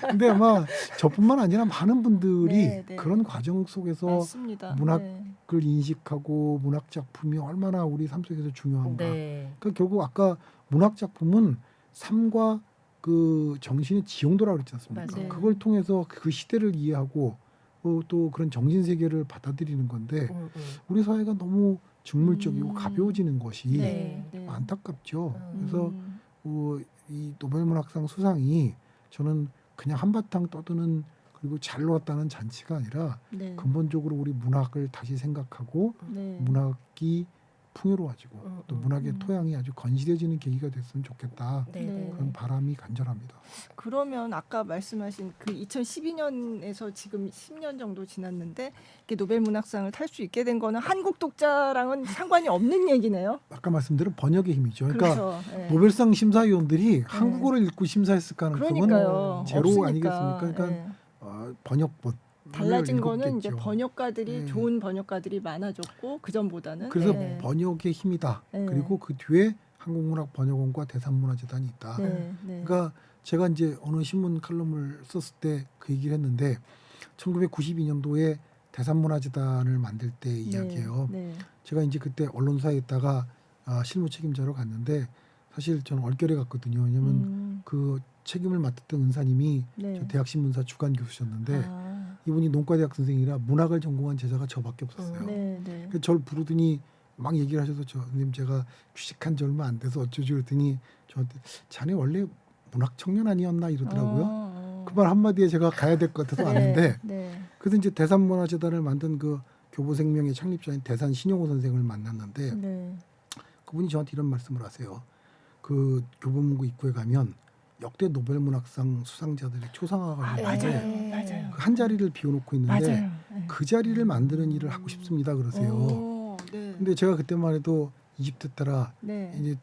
근데 아마 저뿐만 아니라 많은 분들이 네, 네. 그런 과정 속에서 맞습니다. 문학- 네. 그걸 인식하고 문학 작품이 얼마나 우리 삶 속에서 중요한가. 네. 그러니까 결국 아까 문학 작품은 삶과 그 정신의 지형도라고 그랬지 않습니까? 맞아요. 그걸 통해서 그 시대를 이해하고 또 그런 정신 세계를 받아들이는 건데 우리 사회가 너무 중물적이고 가벼워지는 것이 네. 네. 안타깝죠. 음. 그래서 이 노벨 문학상 수상이 저는 그냥 한바탕 떠드는 그리고 잘 놀았다는 잔치가 아니라 네. 근본적으로 우리 문학을 다시 생각하고 네. 문학이 풍요로워지고 또 문학의 토양이 아주 건실해지는 계기가 됐으면 좋겠다. 네, 네. 그런 바람이 간절합니다. 그러면 아까 말씀하신 그 2012년에서 지금 10년 정도 지났는데 이렇게 노벨 문학상을 탈 수 있게 된 거는 한국 독자랑은 상관이 없는 얘기네요. 아까 말씀드린 번역의 힘이죠. 그러니까 그렇죠. 예. 노벨상 심사위원들이 한국어를 읽고 심사했을 가능성은 그러니까요. 제로 없으니까. 아니겠습니까? 그러니까 예. 번역본 달라진 거는 이제 번역가들이 네. 좋은 번역가들이 많아졌고 그 전보다는 그래서 네. 번역의 힘이다. 네. 그리고 그 뒤에 한국문학번역원과 대산문화재단이 있다. 네, 네. 그러니까 제가 이제 어느 신문 칼럼을 썼을 때 그 얘기를 했는데 1992년도에 대산문화재단을 만들 때 이야기예요. 네. 제가 이제 그때 언론사에 있다가 실무 책임자로 갔는데 사실 저는 얼결에 갔거든요. 왜냐하면 그 책임을 맡았던 은사님이 네. 저 대학신문사 주간 교수셨는데 아, 이분이 농과대학 선생이라 문학을 전공한 제자가 저밖에 없었어요. 네, 네. 그래서 저를 부르더니 막 얘기를 하셔서 저 선생님 제가 취직한 지 얼마 안 돼서 어쩌지 그랬더니 저한테 자네 원래 문학 청년 아니었나 이러더라고요. 그 말 한마디에 제가 가야 될 것 같아서 왔는데 네. 그래서 이제 대산문화재단을 만든 그 교보생명의 창립자인 대산 신용호 선생을 만났는데 네. 그분이 저한테 이런 말씀을 하세요. 그 교보문고 입구에 가면 역대 노벨문학상 수상자들의 초상화가 있는데 맞아요. 그 한 자리를 비워놓고 있는데 맞아요. 네. 그 자리를 만드는 일을 하고 싶습니다 그러세요. 오, 네. 근데 제가 그때만 해도 20대 때라 네. 이제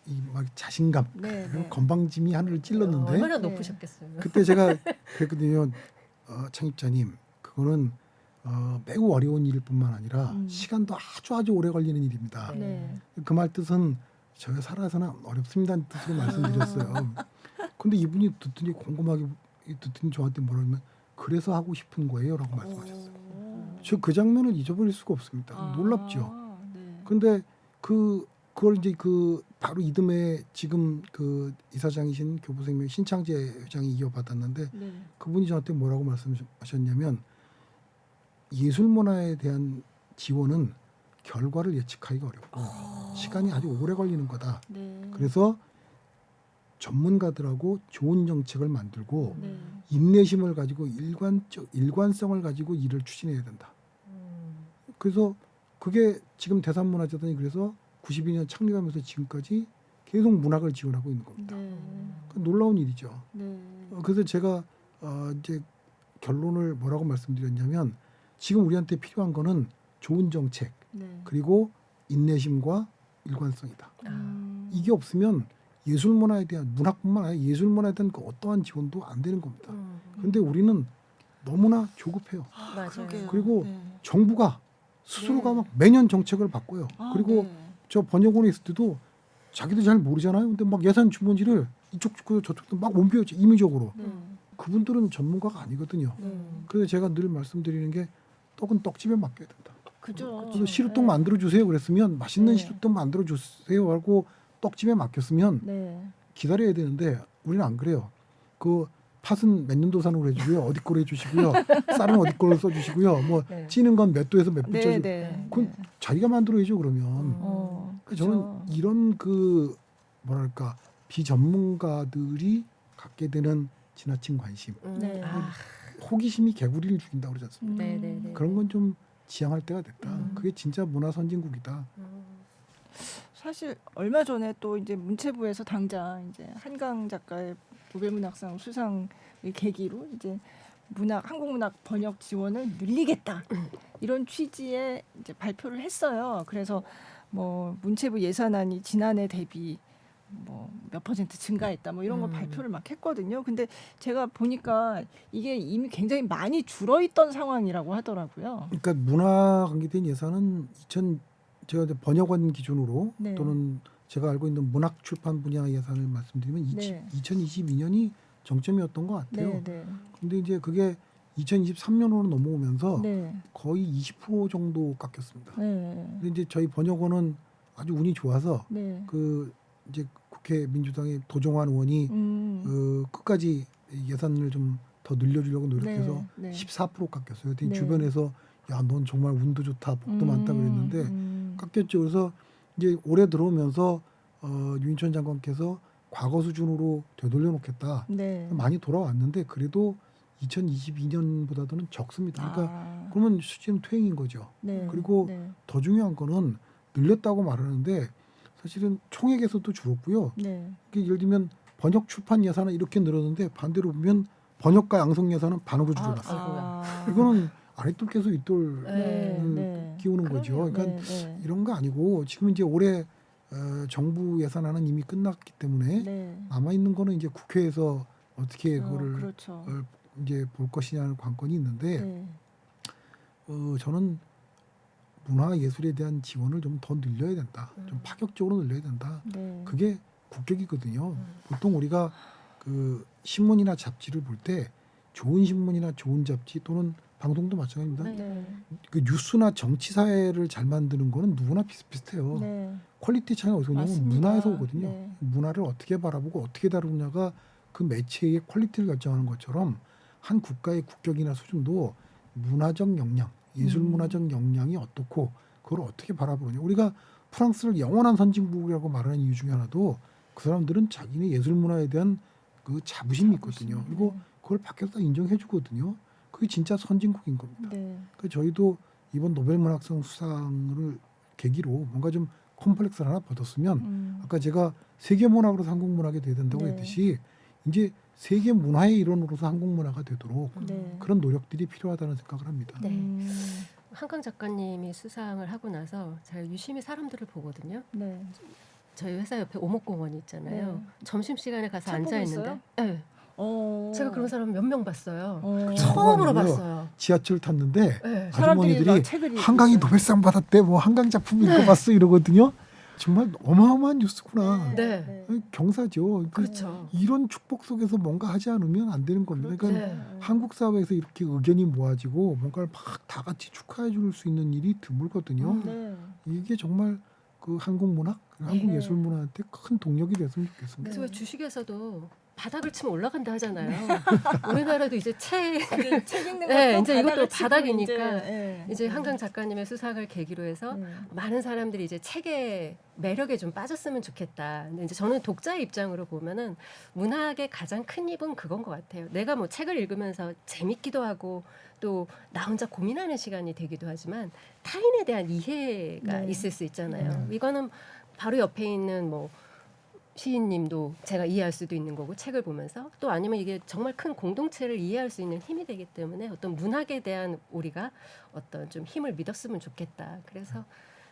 이 막 자신감, 네, 그리고 네. 건방짐이 하늘을 찔렀는데 얼마나 네. 높으셨겠어요. 그때 제가 그랬거든요. 창립자님, 그거는 매우 어려운 일일 뿐만 아니라 시간도 아주 오래 걸리는 일입니다. 네. 그 말 뜻은 저희가 살아서는 어렵습니다는 뜻으로 말씀드렸어요. 근데 이분이 듣더니 곰곰하게 듣더니 저한테 뭐라면 그래서 하고 싶은 거예요라고 말씀하셨어요. 저 그 장면을 잊어버릴 수가 없습니다. 놀랍죠. 네. 근데 그걸 이제 그 바로 이듬해 지금 그 이사장이신 교보생명 신창재 회장이 이어받았는데 네. 그분이 저한테 뭐라고 말씀하셨냐면 예술 문화에 대한 지원은 결과를 예측하기가 어렵고 시간이 아주 오래 걸리는 거다. 네. 그래서 전문가들하고 좋은 정책을 만들고 네. 인내심을 가지고 일관성을 가지고 일을 추진해야 된다. 그래서 그게 지금 대산문화재단이 그래서 92년 창립하면서 지금까지 계속 문학을 지원하고 있는 겁니다. 네. 놀라운 일이죠. 네. 그래서 제가 이제 결론을 뭐라고 말씀드렸냐면 지금 우리한테 필요한 거는 좋은 정책 네. 그리고 인내심과 일관성이다. 이게 없으면 예술 문화에 대한 문학뿐만 아니라 예술 문화에 대한 그 어떠한 지원도 안 되는 겁니다. 근데 우리는 너무나 조급해요. 맞아요. 그러게요. 그리고 네. 정부가 스스로가 네. 막 매년 정책을 바꿔요. 아, 그리고 네. 저 번역원에 있을 때도 자기도 잘 모르잖아요. 근데 막 예산 주머니를 이쪽 저쪽도 막 옮겨요. 임의적으로. 네. 그분들은 전문가가 아니거든요. 네. 그래서 제가 늘 말씀드리는 게 떡은 떡집에 맡겨야 된다. 그죠. 그래서 시루떡 만들어 주세요. 그랬으면 맛있는 네. 시루떡 만들어 주세요 하고 떡집에 맡겼으면 네. 기다려야 되는데 우리는 안 그래요. 그 팥은 몇 년도산으로 해주고요. 어디 거로 해주시고요. 쌀은 어디 거로 써주시고요. 뭐 네. 찌는 건 몇 도에서 몇 분 네. 쪄주. 네. 그건 자기가 만들어야죠. 그러면. 그죠. 저는 이런 그 뭐랄까 비전문가들이 갖게 되는 지나친 관심, 네. 호기심이 개구리를 죽인다고 그러지 않습니까? 네네네. 그런 건 좀 지양할 때가 됐다. 그게 진짜 문화 선진국이다. 사실 얼마 전에 또 이제 문체부에서 당장 이제 한강 작가의 노벨문학상 수상을 계기로 이제 한국문학 번역 지원을 늘리겠다 이런 취지의 이제 발표를 했어요. 그래서 뭐 문체부 예산안이 지난해 대비 뭐 몇 % 증가했다 뭐 이런 거 발표를 막 했거든요. 근데 제가 보니까 이게 이미 굉장히 많이 줄어있던 상황이라고 하더라고요. 그러니까 문화 관계된 예산은 제가 이제 번역원 기준으로 네. 또는 제가 알고 있는 문학 출판 분야 예산을 말씀드리면 네. 2022년이 정점이었던 것 같아요. 네, 네. 근데 이제 그게 2023년으로 넘어오면서 네. 거의 20% 정도 깎였습니다. 네. 근데 이제 저희 번역원은 아주 운이 좋아서 네. 그 이제 국회 민주당의 도종환 의원이 끝까지 예산을 좀 더 늘려주려고 노력해서 네. 14% 깎였어요. 그랬더니 네. 주변에서 야, 넌 정말 운도 좋다, 복도 많다 그랬는데 깎였죠. 그래서 이제 올해 들어오면서 유인천 장관께서 과거 수준으로 되돌려 놓겠다. 네. 많이 돌아왔는데 그래도 2022년보다는 적습니다. 그러니까 아, 그러면 수치는 퇴행인 거죠. 네. 그리고 네. 더 중요한 거는 늘렸다고 말하는데 사실은 총액에서도 줄었고요. 네. 이게 예를 들면 번역 출판 예산은 이렇게 늘었는데 반대로 보면 번역가 양성 예산은 반으로 줄어났어요. 아. 이거는 아랫돌 깨서 윗돌 네. 끼우는 거죠. 그러니까 네. 이런 거 아니고 지금 이제 올해 정부 예산안은 이미 끝났기 때문에 네. 남아 있는 거는 이제 국회에서 어떻게 그거를 그렇죠. 이제 볼 것이냐는 관건이 있는데 네. 저는 문화 예술에 대한 지원을 좀 더 늘려야 된다. 좀 파격적으로 늘려야 된다. 네. 그게 국격이거든요. 보통 우리가 그 신문이나 잡지를 볼 때 좋은 신문이나 좋은 잡지 또는 방송도 마찬가지입니다. 네. 그 뉴스나 정치 사회를 잘 만드는 거는 누구나 비슷비슷해요. 네. 퀄리티 차이가 어디서 오냐면 맞습니다. 문화에서 오거든요. 네. 문화를 어떻게 바라보고 어떻게 다루느냐가 그 매체의 퀄리티를 결정하는 것처럼 한 국가의 국격이나 수준도 문화적 역량, 예술 문화적 역량이 어떻고 그걸 어떻게 바라보느냐. 우리가 프랑스를 영원한 선진국이라고 말하는 이유 중에 하나도 그 사람들은 자기네 예술 문화에 대한 그 자부심이 있거든요. 그리고 그걸 밖에서 다 인정해 주거든요. 그게 진짜 선진국인 겁니다. 네. 그 저희도 이번 노벨문학상 수상을 계기로 뭔가 좀 컴플렉스를 하나 받았으면 아까 제가 세계문학으로서 한국문학이 돼야 된다고 네. 했듯이 이제 세계 문화의 일원으로서 한국문화가 되도록 네. 그런 노력들이 필요하다는 생각을 합니다. 네. 한강 작가님이 수상을 하고 나서 제가 유심히 사람들을 보거든요. 네. 저희 회사 옆에 오목공원이 있잖아요. 네. 점심시간에 가서 책 보고 앉아 있는데 있어요? 네. 제가 그런 사람 몇 명 봤어요. 처음으로 아니고요. 봤어요. 지하철 탔는데 네. 아주머니들이 책을 한강이 읽고 있어요. 노벨상 받았대, 뭐 한강 작품 읽어봤어 이러거든요. 정말 어마어마한 뉴스구나. 네. 경사죠. 그렇죠. 이런 축복 속에서 뭔가 하지 않으면 안 되는 겁니다. 그러니까 네. 한국 사회에서 이렇게 의견이 모아지고 뭔가를 막 다 같이 축하해 줄 수 있는 일이 드물거든요. 네. 이게 정말 그 한국 문학, 한국 네. 예술 문화한테 큰 동력이 됐으면 좋겠습니다. 그래서 왜 주식에서도 바닥을 치면 올라간다 하잖아요. 우리나라도 이제 책 책 읽는 네, 것도 이제 이것도 바닥을 치고 바닥이니까 이제, 이제 한강 작가님의 수상을 계기로 해서 네. 많은 사람들이 이제 책의 매력에 좀 빠졌으면 좋겠다. 근데 이제 저는 독자의 입장으로 보면은 문학의 가장 큰 힘은 그건 것 같아요. 내가 뭐 책을 읽으면서 재밌기도 하고 또 나 혼자 고민하는 시간이 되기도 하지만 타인에 대한 이해가 네. 있을 수 있잖아요. 이거는 바로 옆에 있는 뭐 시인님도 제가 이해할 수도 있는 거고 책을 보면서 또 아니면 이게 정말 큰 공동체를 이해할 수 있는 힘이 되기 때문에 어떤 문학에 대한 우리가 어떤 좀 힘을 믿었으면 좋겠다. 그래서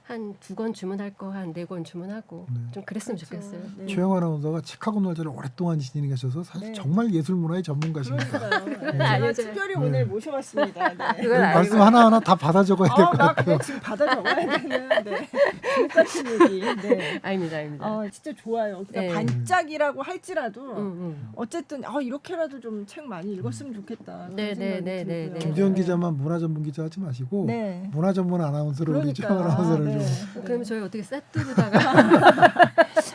한 2권 주문할 거 한 4권 주문하고 네. 좀 그랬으면 그렇죠. 좋겠어요. 네. 최영 아나운서가 책하고 놀자를 오랫동안 지니고 계셔서 사실 네. 정말 예술 문화의 전문가십니다. 그러니까요. 네. 알려줘요. 제가 특별히 오늘 모셔봤습니다. 네. 그걸 알고 말씀 하나하나 다 받아 적어야 될 것 나 같아요. 그냥 지금 받아 적어야 되는 네. 주옥 같은 얘기. 네. 아닙니다. 진짜 좋아요. 그러니까 네. 반짝이라고 할지라도 음. 어쨌든 이렇게라도 좀 책 많이 읽었으면 좋겠다. 네, 그런 네, 생각이 네, 네, 들고요. 네. 김재현 기자만 문화 전문 기자 하지 마시고 네. 문화 전문 아나운서로 우리 최영 아나운서를 네. 좀 그럼 저희 어떻게 세트로다가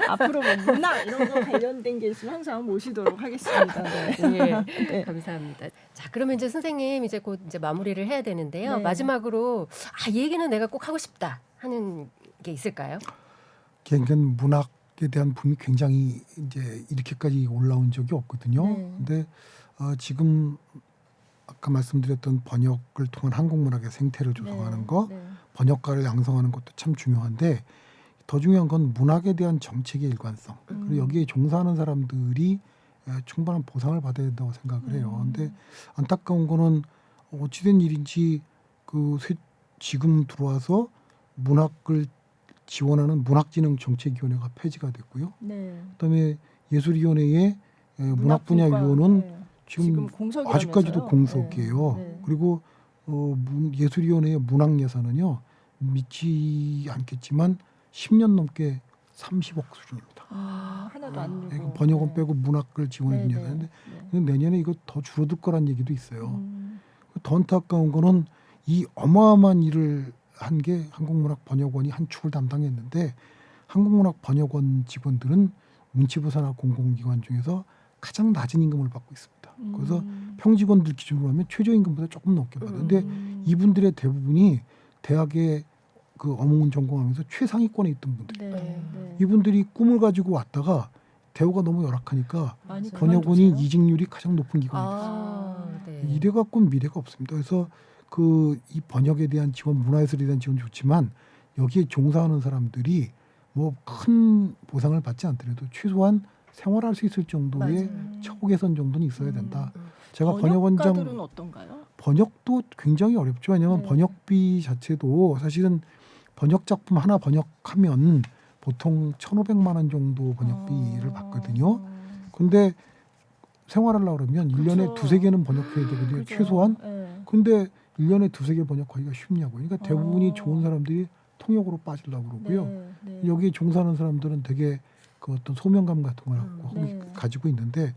앞으로 뭐 문화 이런 거 관련된 게 있으면 항상 모시도록 하겠습니다. 네. 예, 감사합니다. 자, 그러면 이제 선생님 이제 곧 이제 마무리를 해야 되는데요. 네. 마지막으로 이 얘기는 내가 꼭 하고 싶다 하는 게 있을까요? 그러니까 문학에 대한 붐이 굉장히 이제 이렇게까지 올라온 적이 없거든요. 네. 근데 지금 아까 말씀드렸던 번역을 통한 한국 문학의 생태를 조성하는 거, 네. 번역가를 양성하는 것도 참 중요한데 더 중요한 건 문학에 대한 정책의 일관성. 그리고 여기에 종사하는 사람들이 충분한 보상을 받아야 된다고 생각을 해요. 근데 안타까운 거는 어찌된 일인지 지금 들어와서 문학을 지원하는 문학진흥정책위원회가 폐지가 됐고요. 네. 그다음에 예술위원회의 문학 분야 위원은 네. 지금 공석이라면서요? 아직까지도 공석이에요. 네. 네. 그리고 예술위원회의 문학 예산은요 믿지 않겠지만 10년 넘게 30억 수준입니다. 하나도 안 그러니까 늘고 번역원 네. 빼고 문학을 지원해 준 네, 예산인데 네. 내년에 이거 더 줄어들 거란 얘기도 있어요. 음. 더 안타까운 거는 이 어마어마한 일을 한 게 한국문학번역원이 한 축을 담당했는데 한국문학번역원 직원들은 문체부사나 공공기관 중에서 가장 낮은 임금을 받고 있습니다. 그래서 평직원들 기준으로 하면 최저임금보다 조금 넘게 받아요. 근데 이분들의 대부분이 대학에 그 어문 전공하면서 최상위권에 있던 분들이에요. 네. 네. 이분들이 꿈을 가지고 왔다가 대우가 너무 열악하니까 많이 번역원이 그만두세요? 이직률이 가장 높은 기관이 됐어요. 네. 이래 갖고는 미래가 없습니다. 그래서 이 번역에 대한 지원, 문화예술에 대한 지원 좋지만 여기에 종사하는 사람들이 뭐 큰 보상을 받지 않더라도 최소한 생활할 수 있을 정도의 처우 개선 정도는 있어야 된다. 제가 번역원장 번역가들은 어떤가요? 번역도 굉장히 어렵죠. 왜냐하면 네. 번역비 자체도 사실은 번역 작품 하나 번역하면 보통 1,500만 원 정도 번역비를 받거든요. 근데 생활하려고 그러면 일년에 그렇죠. 두세 개는 번역해야 되거든요. 그죠. 최소한. 네. 근데 일년에 두세 개 번역하기가 쉽냐고요. 그러니까 대부분이 어. 좋은 사람들이 통역으로 빠지려고 그러고요. 네, 네. 여기 종사하는 사람들은 되게 그 어떤 소명감 같은 걸 네. 가지고 있는데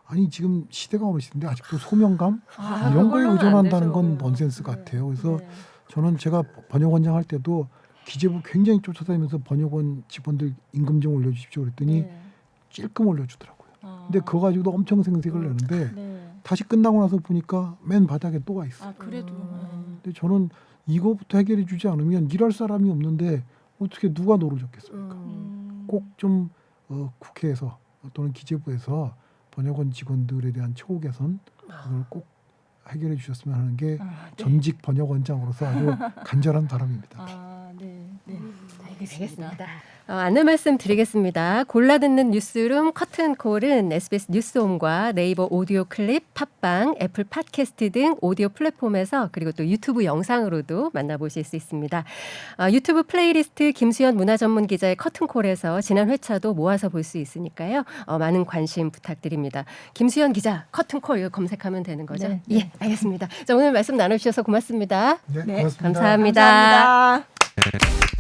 아니 지금 시대가 어느 시대인데 아직도 소명감 아, 이런 거에 그걸로는 안 의존한다는 되죠. 건 넌센스 네. 같아요. 그래서 네. 저는 제가 번역원장 할 때도 기재부 굉장히 쫓아다니면서 번역원 직원들 임금 좀 올려주십시오 그랬더니 네. 찔끔 올려주더라고요. 아. 근데 그거 가지고도 엄청 생색을 내는데 네. 다시 끝나고 나서 보니까 맨 바닥에 또 가 있어요. 아 그래도 근데 저는 이거부터 해결해 주지 않으면 일할 사람이 없는데 어떻게 누가 노를 줬겠습니까? 꼭 좀 국회에서 또는 기재부에서 번역원 직원들에 대한 처우 개선 그걸 꼭 해결해 주셨으면 하는 게 아, 네. 전직 번역원장으로서 아주 간절한 바람입니다. 아, 네. 네. 알겠습니다. 안내 말씀 드리겠습니다. 골라 듣는 뉴스룸 커튼콜은 SBS 뉴스홈과 네이버 오디오 클립, 팟빵, 애플 팟캐스트 등 오디오 플랫폼에서 그리고 또 유튜브 영상으로도 만나보실 수 있습니다. 유튜브 플레이리스트 김수현 문화전문 기자의 커튼콜에서 지난 회차도 모아서 볼 수 있으니까요. 많은 관심 부탁드립니다. 김수현 기자 커튼콜 이거 검색하면 되는 거죠? 네, 예, 알겠습니다. 자, 오늘 말씀 나눠주셔서 고맙습니다. 네, 네, 고맙습니다. 감사합니다. 감사합니다.